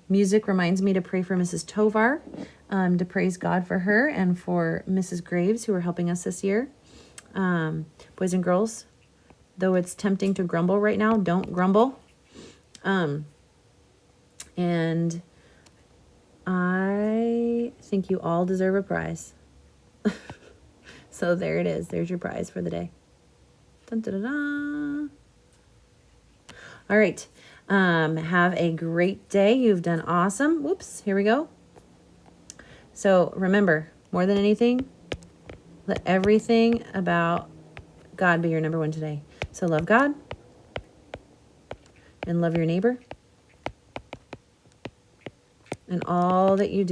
Music reminds me to pray for Mrs. Tovar, to praise God for her, and for Mrs. Graves, who are helping us this year. Boys and girls, though it's tempting to grumble right now, don't grumble. And I think you all deserve a prize. So there it is. There's your prize for the day. Dun, dun, dun, dun. All right. Have a great day. You've done awesome. Whoops. Here we go. So remember, more than anything, let everything about God be your number 1 today. So love God and love your neighbor and all that you do.